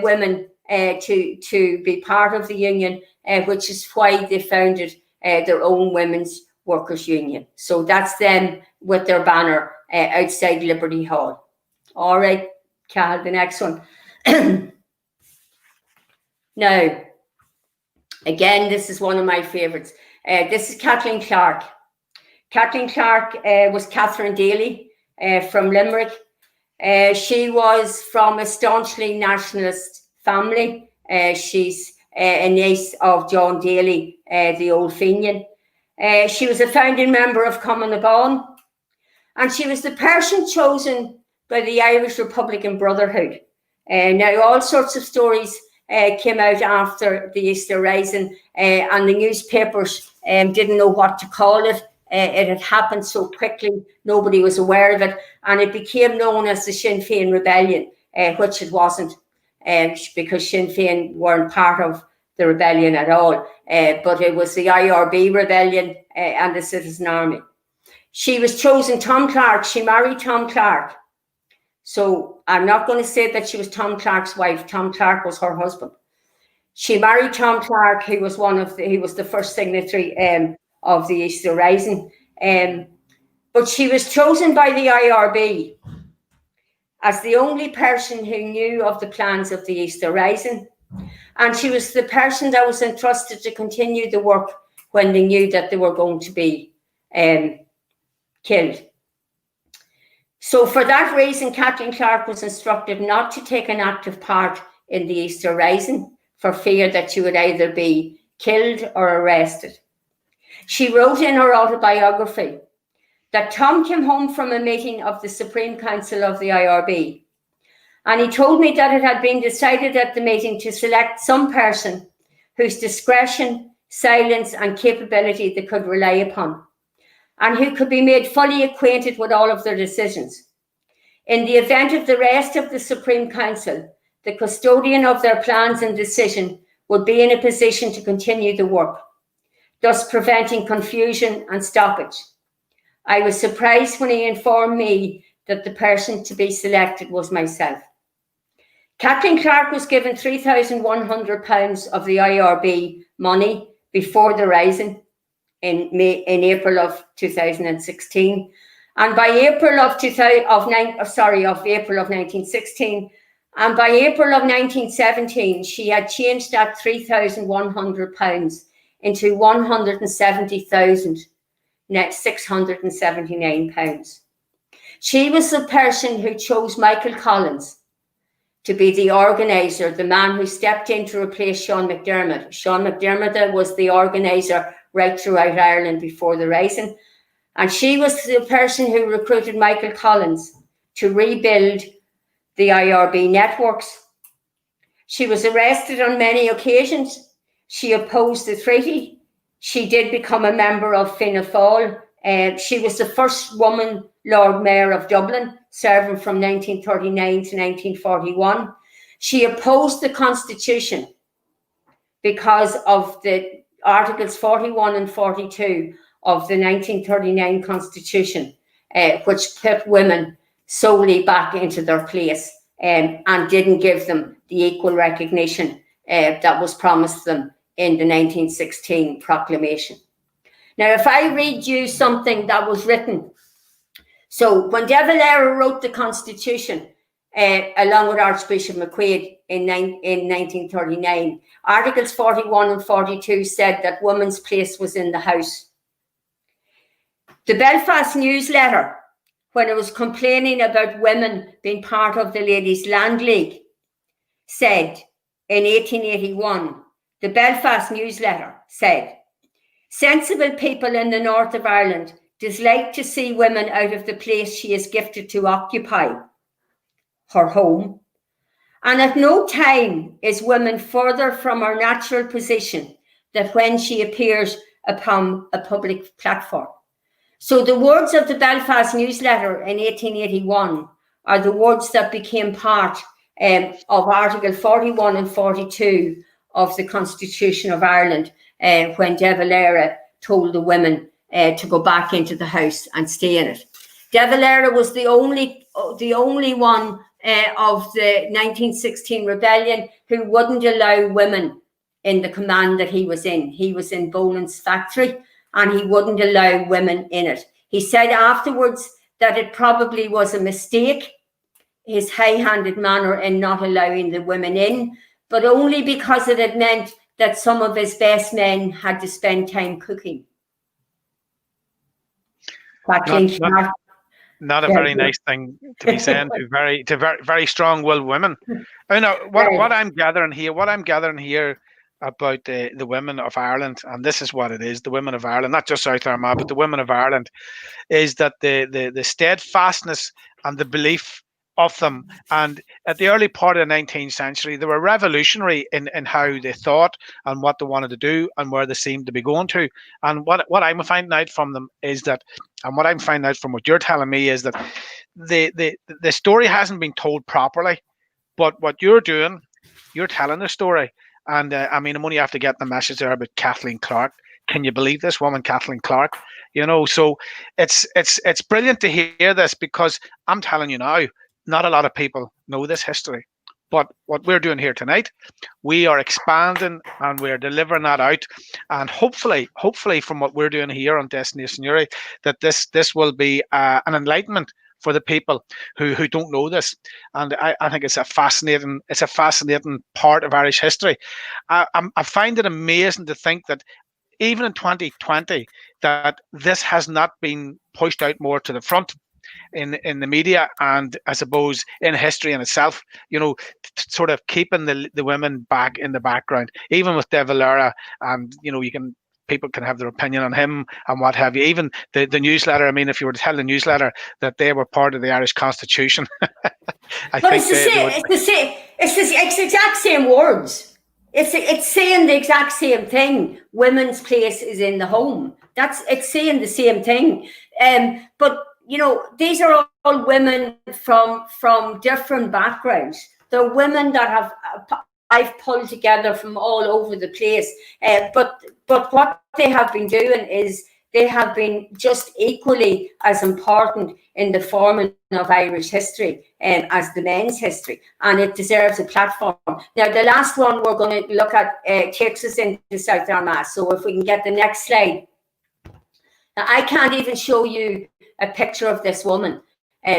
women to be part of the union, which is why they founded their own women's workers' union. So that's them with their banner outside Liberty Hall. All right, Cal, the next one. Now, again, this is one of my favourites. This is Kathleen Clarke. Kathleen Clarke was Catherine Daly from Limerick. She was from a staunchly nationalist family. She's a niece of John Daly, the old Fenian. She was a founding member of Gonne, and she was the person chosen by the Irish Republican Brotherhood. Now, all sorts of stories came out after the Easter Rising, and the newspapers didn't know what to call it. It had happened so quickly, nobody was aware of it, and it became known as the Sinn Féin Rebellion, which it wasn't, because Sinn Féin weren't part of the rebellion at all, but it was the IRB rebellion and the Citizen Army. She was chosen Tom Clarke. She married Tom Clarke. So I'm not going to say that she was Tom Clarke's wife. Tom Clarke was her husband. She married Tom Clarke, who was he was the first signatory of the Easter Rising. But she was chosen by the IRB as the only person who knew of the plans of the Easter Rising. And she was the person that was entrusted to continue the work when they knew that they were going to be killed. So for that reason, Kathleen Clarke was instructed not to take an active part in the Easter Rising for fear that she would either be killed or arrested. She wrote in her autobiography that Tom came home from a meeting of the Supreme Council of the IRB, and he told me that it had been decided at the meeting to select some person whose discretion, silence and capability they could rely upon, and who could be made fully acquainted with all of their decisions. In the event of the rest of the Supreme Council, the custodian of their plans and decision would be in a position to continue the work, thus preventing confusion and stoppage. I was surprised when he informed me that the person to be selected was myself. Kathleen Clarke was given £3,100 of the IRB money before the Rising in April of 2016, and by April of 1916, and by April of 1917, she had changed that £3,100 into £170,679. She was the person who chose Michael Collins to be the organiser, the man who stepped in to replace Sean McDermott. Sean McDermott was the organiser right throughout Ireland before the Rising. And she was the person who recruited Michael Collins to rebuild the IRB networks. She was arrested on many occasions. She opposed the treaty. She did become a member of Fianna Fáil. She was the first woman Lord Mayor of Dublin, serving from 1939 to 1941. She opposed the Constitution because of the Articles 41 and 42 of the 1939 Constitution, which put women solely back into their place and didn't give them the equal recognition that was promised them in the 1916 proclamation. Now, if I read you something that was written, so when De Valera wrote the Constitution, along with Archbishop McQuaid in 1939. Articles 41 and 42 said that women's place was in the house. The Belfast newsletter, when it was complaining about women being part of the Ladies' Land League, said in 1881, the Belfast newsletter said, sensible people in the north of Ireland dislike to see women out of the place she is gifted to occupy, her home, and at no time is woman further from her natural position than when she appears upon a public platform. So the words of the Belfast newsletter in 1881 are the words that became part of Article 41 and 42 of the Constitution of Ireland when De Valera told the women to go back into the house and stay in it. De Valera was the only one of the 1916 rebellion who wouldn't allow women in the command that he was in. He was in Boland's factory and he wouldn't allow women in it. He said afterwards that it probably was a mistake, his high-handed manner in not allowing the women in, but only because it had meant that some of his best men had to spend time cooking. Kathleen Clarke. Not a very nice thing to be saying to very strong-willed women. You know what I'm gathering here about the women of Ireland, and this is what it is: the women of Ireland, not just South Armagh, but the women of Ireland, is that the steadfastness and the belief of them. And at the early part of the 19th century, they were revolutionary in how they thought and what they wanted to do and where they seemed to be going to. And what I'm finding out from them is that, and what I'm finding out from what you're telling me is that the story hasn't been told properly, but what you're doing, you're telling the story. And I mean, I'm only after getting the message there about Kathleen Clarke. Can you believe this woman, Kathleen Clarke? You know, so it's brilliant to hear this, because I'm telling you now, not a lot of people know this history. But what we're doing here tonight, we are expanding and we're delivering that out. And hopefully from what we're doing here on Destination Uri, that this will be an enlightenment for the people who don't know this. And I think it's a fascinating part of Irish history. I find it amazing to think that even in 2020, that this has not been pushed out more to the front in the media, and I suppose in history in itself, you know, sort of keeping the women back in the background, even with De Valera. And you know, people can have their opinion on him and what have you. Even the newsletter, I mean, if you were to tell the newsletter that they were part of the Irish Constitution, it's the exact same words. It's saying the exact same thing. Women's place is in the home. It's saying the same thing. But you know, these are all women from different backgrounds. They're women that I've pulled together from all over the place. But what they have been doing is they have been just equally as important in the forming of Irish history as the men's history, and it deserves a platform. Now, the last one we're going to look at takes us into South Armagh. So if we can get the next slide. Now, I can't even show you a picture of this woman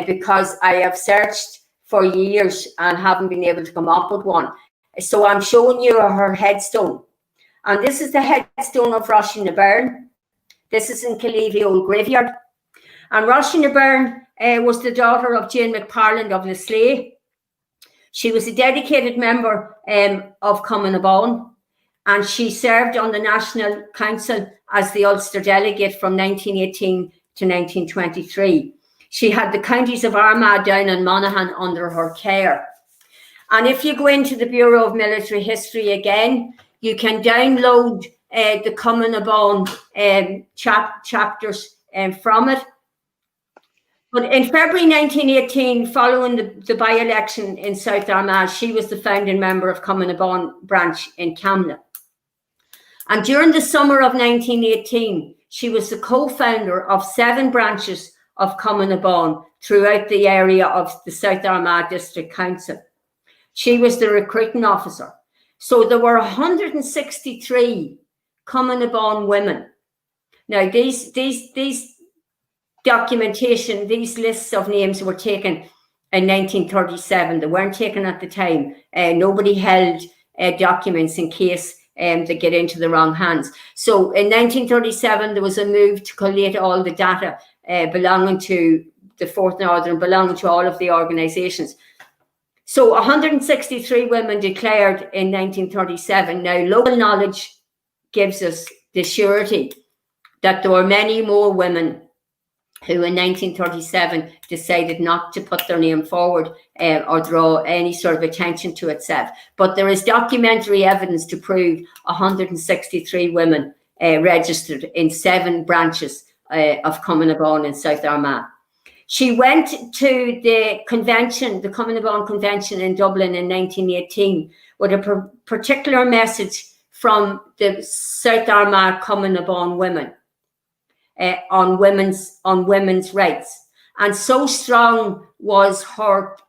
because I have searched for years and haven't been able to come up with one. So I'm showing you her headstone. And this is the headstone of Rosie na Byrne. This is in Killeavy Old Graveyard. And Rosie na Byrne was the daughter of Jane McParland of Leslie. She was a dedicated member of Cumann and she served on the National Council as the Ulster delegate from 1918 to 1923. She had the counties of Armagh, Down and Monaghan under her care. And if you go into the Bureau of Military History again, you can download the Cumann chapters from it. But in February 1918, following the by-election in South Armagh, she was the founding member of Cumann branch in Camna. And during the summer of 1918, she was the co-founder of 7 branches of Cumann throughout the area of the South Armagh District Council. She was the recruiting officer. So there were 163 Cumann women. Now, these documentation, these lists of names were taken in 1937. They weren't taken at the time. Nobody held documents in case they get into the wrong hands. So in 1937, there was a move to collate all the data belonging to the Fourth Northern, belonging to all of the organisations. So 163 women declared in 1937. Now, local knowledge gives us the surety that there were many more women who in 1937 decided not to put their name forward or draw any sort of attention to itself. But there is documentary evidence to prove 163 women registered in 7 branches of Cumann na Bun in South Armagh. She went to the convention, the Cumann na Bun Convention in Dublin in 1918 with a particular message from the South Armagh Cumann na Bun women. On women's rights, and so strong was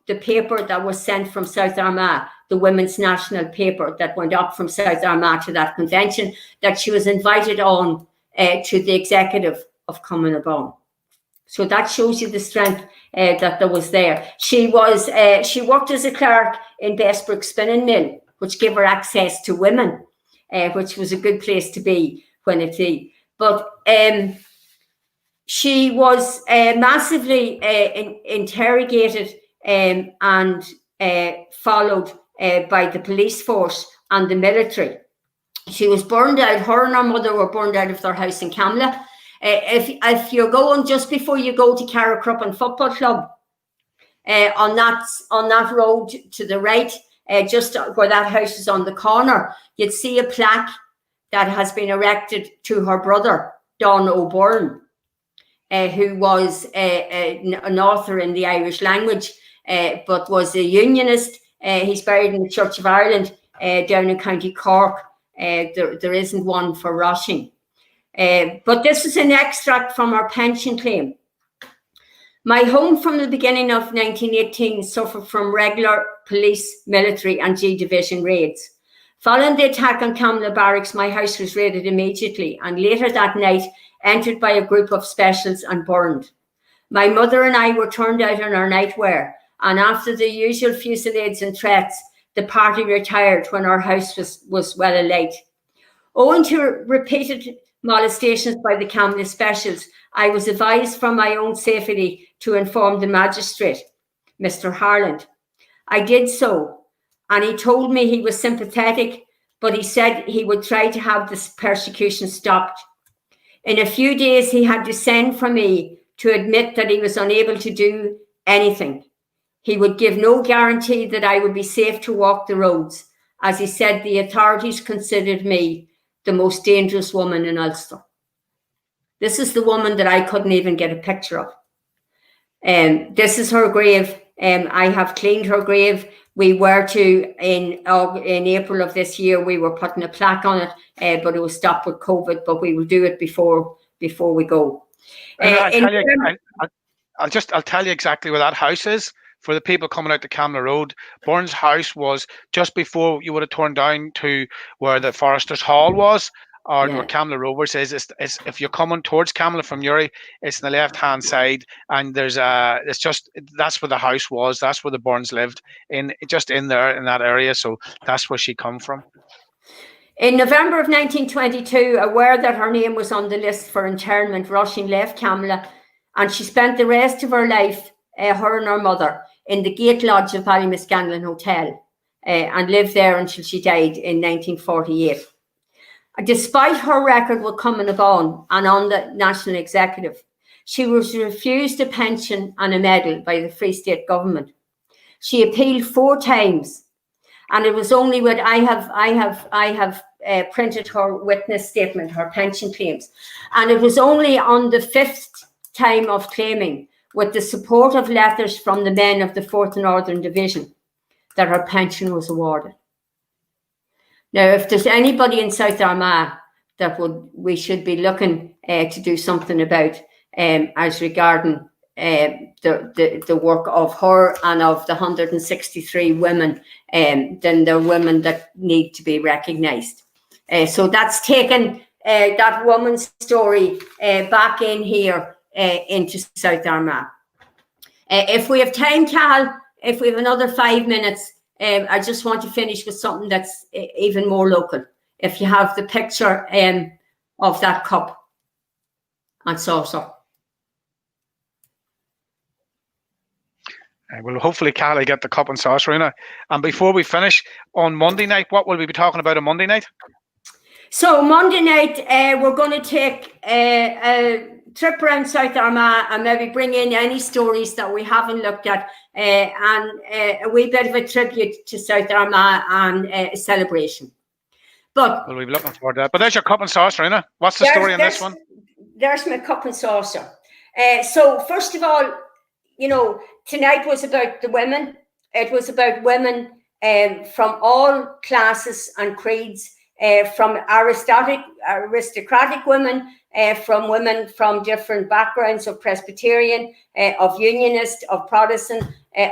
the paper that was sent from South Armagh, the Women's National paper that went up from South Armagh to that convention, that she was invited on to the executive of Cumann na Bun. So that shows you the strength that there was there. She worked as a clerk in Bestbrook Spinning Mill, which gave her access to women, which was a good place to be when it's but she was massively interrogated and followed by the police force and the military. She was burned out. Her and her mother were burned out of their house in Camla. If you're going just before you go to Carracruppen Football Club, on that road to the right, just where that house is on the corner, you'd see a plaque that has been erected to her brother, Don O'Byrne, who was an author in the Irish language, but was a unionist. He's buried in the Church of Ireland down in County Cork. There isn't one for Roshing. But this is an extract from her pension claim. My home from the beginning of 1918 suffered from regular police, military and G Division raids. Following the attack on Camla Barracks, my house was raided immediately and later that night entered by a group of specials and burned. My mother and I were turned out in our nightwear, and after the usual fusillades and threats, the party retired when our house was well alight. Owing to repeated molestations by the Camla specials, I was advised for my own safety to inform the magistrate, Mr. Harland. I did so, and he told me he was sympathetic, but he said he would try to have this persecution stopped. In a few days, he had to send for me to admit that he was unable to do anything. He would give no guarantee that I would be safe to walk the roads, as he said the authorities considered me the most dangerous woman in Ulster. This is the woman that I couldn't even get a picture of. This is her grave. I have cleaned her grave. We were to, in April of this year, we were putting a plaque on it, but it was stopped with COVID, but we will do it before we go. I'll tell you exactly where that house is. For the people coming out to Camla Road, Byrne's house was just before you would have turned down to where the Foresters Hall was, or where Camla Rovers is. It's if you're coming towards Camla from Uri, it's on the left-hand side, and there's that's where the house was. That's where the Byrnes lived, just in there in that area. So that's where she come from. In November of 1922, aware that her name was on the list for internment, Roshing left Camla, and she spent the rest of her life, her and her mother, in the Gate Lodge of Ballymiscanlin Hotel, and lived there until she died in 1948. Despite her record with Cumann na Bun and on the national executive, she was refused a pension and a medal by the Free State government. She appealed 4 times, and it was only when I have printed her witness statement, her pension claims, and it was only on the 5th time of claiming, with the support of letters from the men of the 4th Northern Division, that her pension was awarded. Now, if there's anybody in South Armagh that we should be looking to do something about, as regarding the work of her and of the 163 women, then they're women that need to be recognised. So that's taken that woman's story back in here into South Armagh. If we have time, Cal, if we have another 5 minutes, I just want to finish with something that's even more local. If you have the picture of that cup and saucer. Well, hopefully Cal will get the cup and saucer in it. And before we finish, on Monday night, what will we be talking about on Monday night? So Monday night, we're going to take a trip around South Armagh and maybe bring in any stories that we haven't looked at, and a wee bit of a tribute to South Armagh and a celebration. But we'll be looking forward to that. But there's your cup and saucer, innit? What's the story on this one? There's my cup and saucer. So first of all, you know, tonight was about the women. It was about women from all classes and creeds, from aristocratic women, from women from different backgrounds, of Presbyterian, of Unionist, of Protestant,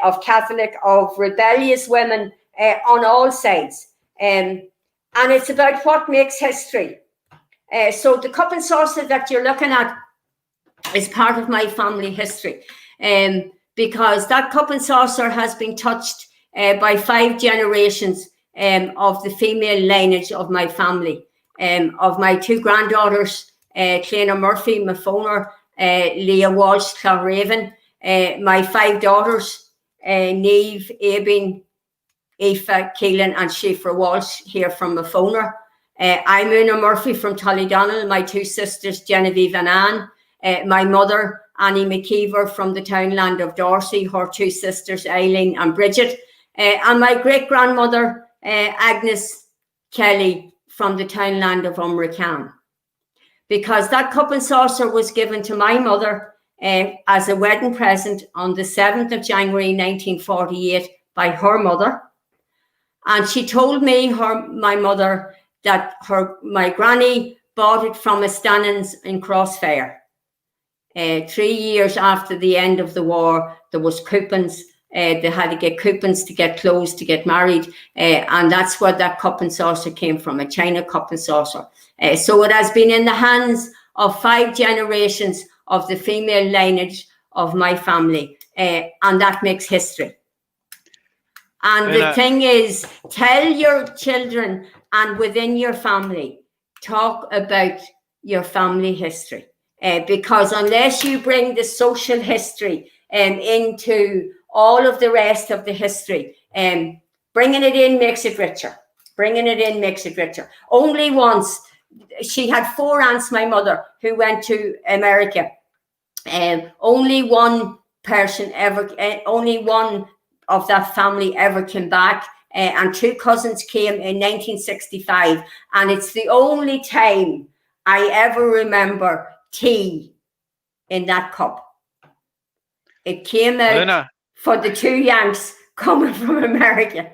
of Catholic, of rebellious women on all sides. And it's about what makes history. So the cup and saucer that you're looking at is part of my family history. Because that cup and saucer has been touched by 5 generations of the female lineage of my family, of my 2 granddaughters, Cléna Murphy, my phoner, Leah Walsh, Claraven, my 5 daughters, Niamh, Aibin, Aoife, Keelan and Shifra Walsh, here from my phoner. I'm Una Murphy from Tullydonnell, my 2 sisters, Genevieve and Anne, my mother, Annie McKeever from the townland of Dorsey, her 2 sisters, Eileen and Bridget, and my great-grandmother, Agnes Kelly from the townland of Umrickan. Because that cup and saucer was given to my mother as a wedding present on the 7th of January 1948 by her mother. And she told me, my mother, that my granny bought it from a Stannins in Crossfair. 3 years after the end of the war, there was coupons. They had to get coupons to get clothes, to get married. And that's where that cup and saucer came from, a China cup and saucer. So it has been in the hands of 5 generations of the female lineage of my family. And that makes history. And the thing is, tell your children and within your family, talk about your family history. Because unless you bring the social history into all of the rest of the history, bringing it in makes it richer. Bringing it in makes it richer. Only once, she had 4 aunts, my mother, who went to America. Only one person ever, only one of that family ever came back, and 2 cousins came in 1965. And it's the only time I ever remember tea in that cup. It came out Luna, for the 2 Yanks coming from America.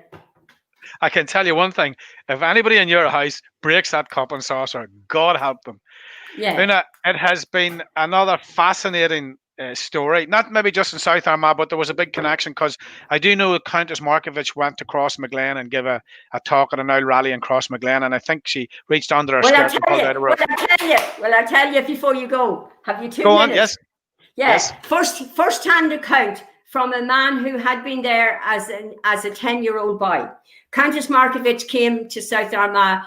I can tell you one thing. If anybody in your house breaks that cup and saucer, God help them. Yeah. Luna, it has been another fascinating story. Not maybe just in South Armagh, but there was a big connection, because I do know Countess Markievicz went to Crossmaglen and gave a talk at an old rally in Crossmaglen, and I think she reached under her skirt and pulled out a rope. Well, I'll tell you before you go. Have you 2 minutes? Go on, yes. Yes. First-hand account from a man who had been there as a 10-year-old boy. Countess Markievicz came to South Armagh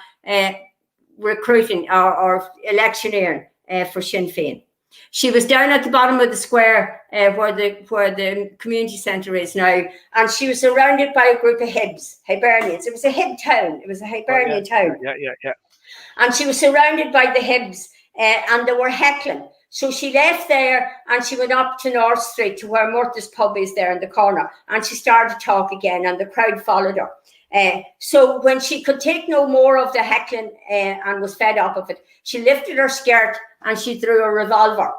recruiting or electioneering for Sinn Féin. She was down at the bottom of the square where the community centre is now, and she was surrounded by a group of Hibernians. It was a Hib town. It was a Hibernian town. Yeah. And she was surrounded by the Hibs, and they were heckling. So she left there and she went up to North Street to where Murta's pub is there in the corner, and she started to talk again, and the crowd followed her. So when she could take no more of the heckling and was fed up of it, she lifted her skirt and she threw a revolver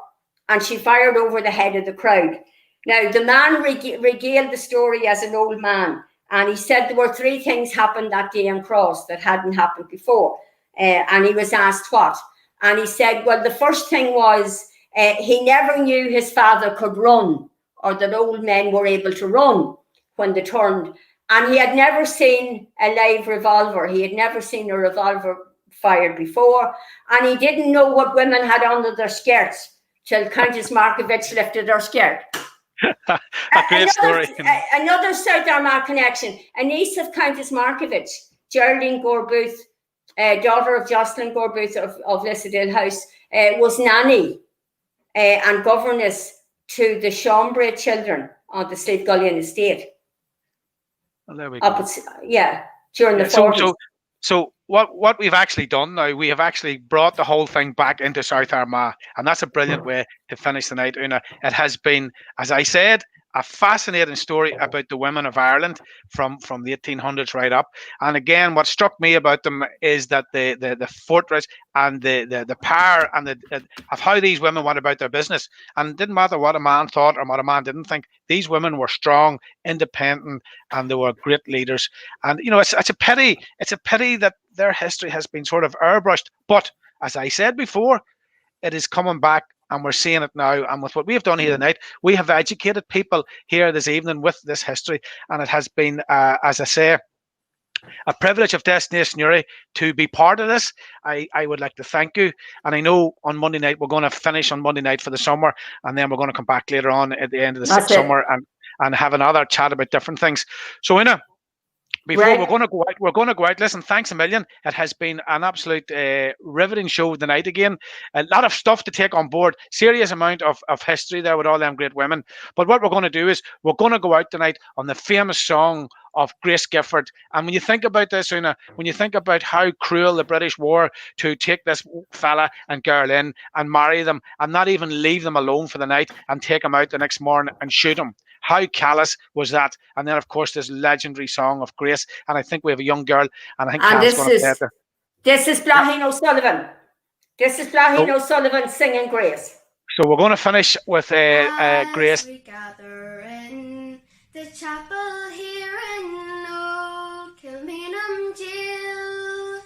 and she fired over the head of the crowd. Now, the man regaled the story as an old man, and he said there were 3 things happened that day on Cross that hadn't happened before. And he was asked what. And he said, well, the first thing was he never knew his father could run, or that old men were able to run when they turned. And he had never seen a live revolver. He had never seen a revolver fired before. And he didn't know what women had under their skirts till Countess Markievicz lifted her skirt. A great story. Another South Armagh connection. A niece of Countess Markievicz, Geraldine Gore-Booth, daughter of Jocelyn Gore-Booth of Lissadale House, was nanny and governess to the Chambray children on the Slievegullien estate. Well, there we go. During the 40s. So what we've actually done now, we have actually brought the whole thing back into South Armagh, and that's a brilliant way to finish the night, Una. It has been, as I said, a fascinating story about the women of Ireland from the 1800s right up. And again, what struck me about them is that the fortress and the power and of how these women went about their business. And it didn't matter what a man thought or what a man didn't think. These women were strong, independent, and they were great leaders. And it's a pity that their history has been sort of airbrushed. But as I said before, it is coming back. And we're seeing it now. And with what we have done here tonight, we have educated people here this evening with this history. And it has been, as I say, a privilege of Destination Uri to be part of this. I would like to thank you. And I know on Monday night, we're going to finish on Monday night for the summer. And then we're going to come back later on at the end of the summer and have another chat about different things. So, Una, before we're going to go out. Listen, thanks a million. It has been an absolute riveting show tonight again. A lot of stuff to take on board. Serious amount of history there with all them great women. But what we're going to do is we're going to go out tonight on the famous song of Grace Gifford. And when you think about this, Una, when you think about how cruel the British were to take this fella and girl in and marry them and not even leave them alone for the night and take them out the next morning and shoot them. How callous was that? And then, of course, this legendary song of Grace. And I think we have a young girl, and I think Kath's going to play it there. This is Blahin O'Sullivan. This is Blahin O'Sullivan singing Grace. So we're going to finish with Grace. We gather in the chapel here in Old Kilmainham Jail.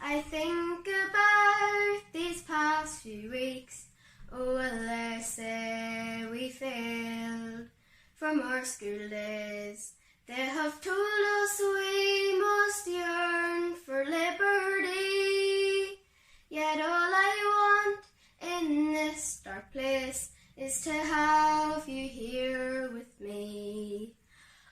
I think about these past few weeks. Oh, let's say we failed from our school days. They have told us we must yearn for liberty. Yet all I want in this dark place is to have you here with me.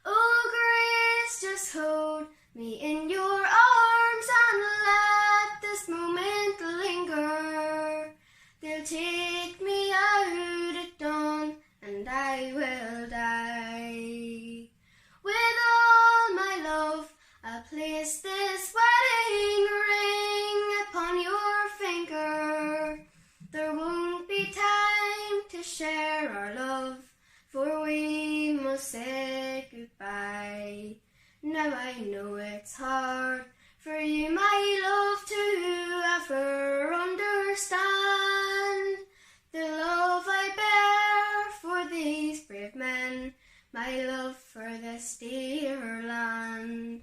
Oh, Grace, just hold me in your arms and let this moment linger. They'll take me out at dawn and I will die. With all my love, I'll place this wedding ring upon your finger. There won't be time to share our love, for we must say goodbye. Now I know it's hard for you, my love, to ever understand the love I bear for these brave men, my love for this dear land.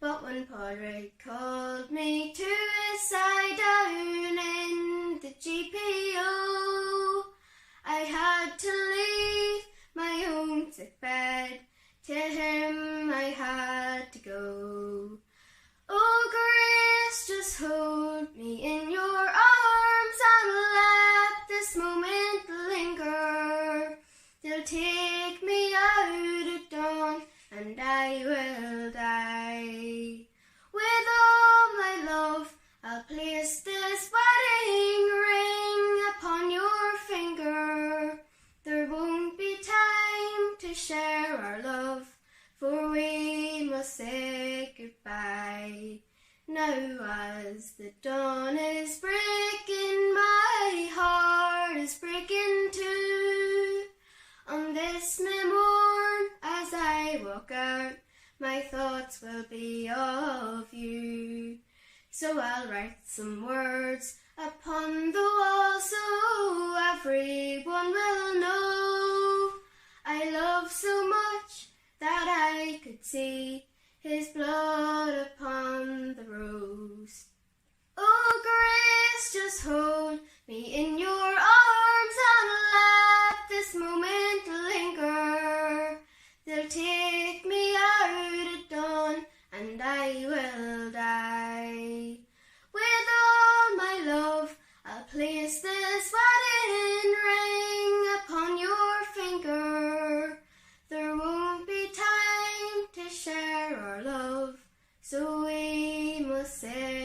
But when Padraig called me to his side down in the GPO, I had to leave my own sick bed. To him I had to go. Oh, Grace, just hold me in your arms and let this moment linger. They'll take me out at dawn and I will die. With all my love, I'll place this wedding ring upon your finger. There won't be time to share our love, for we must say goodbye. Now as the dawn is breaking, my heart is breaking too. On this May morn, as I walk out, my thoughts will be of you. So I'll write some words upon the wall so everyone will know I love so much that I could see his blood upon the rose. Oh, Grace, just hold me in your arms and let this moment linger. They'll take me out at dawn and I will die. With all my love, I'll place this wedding ring upon your finger. say.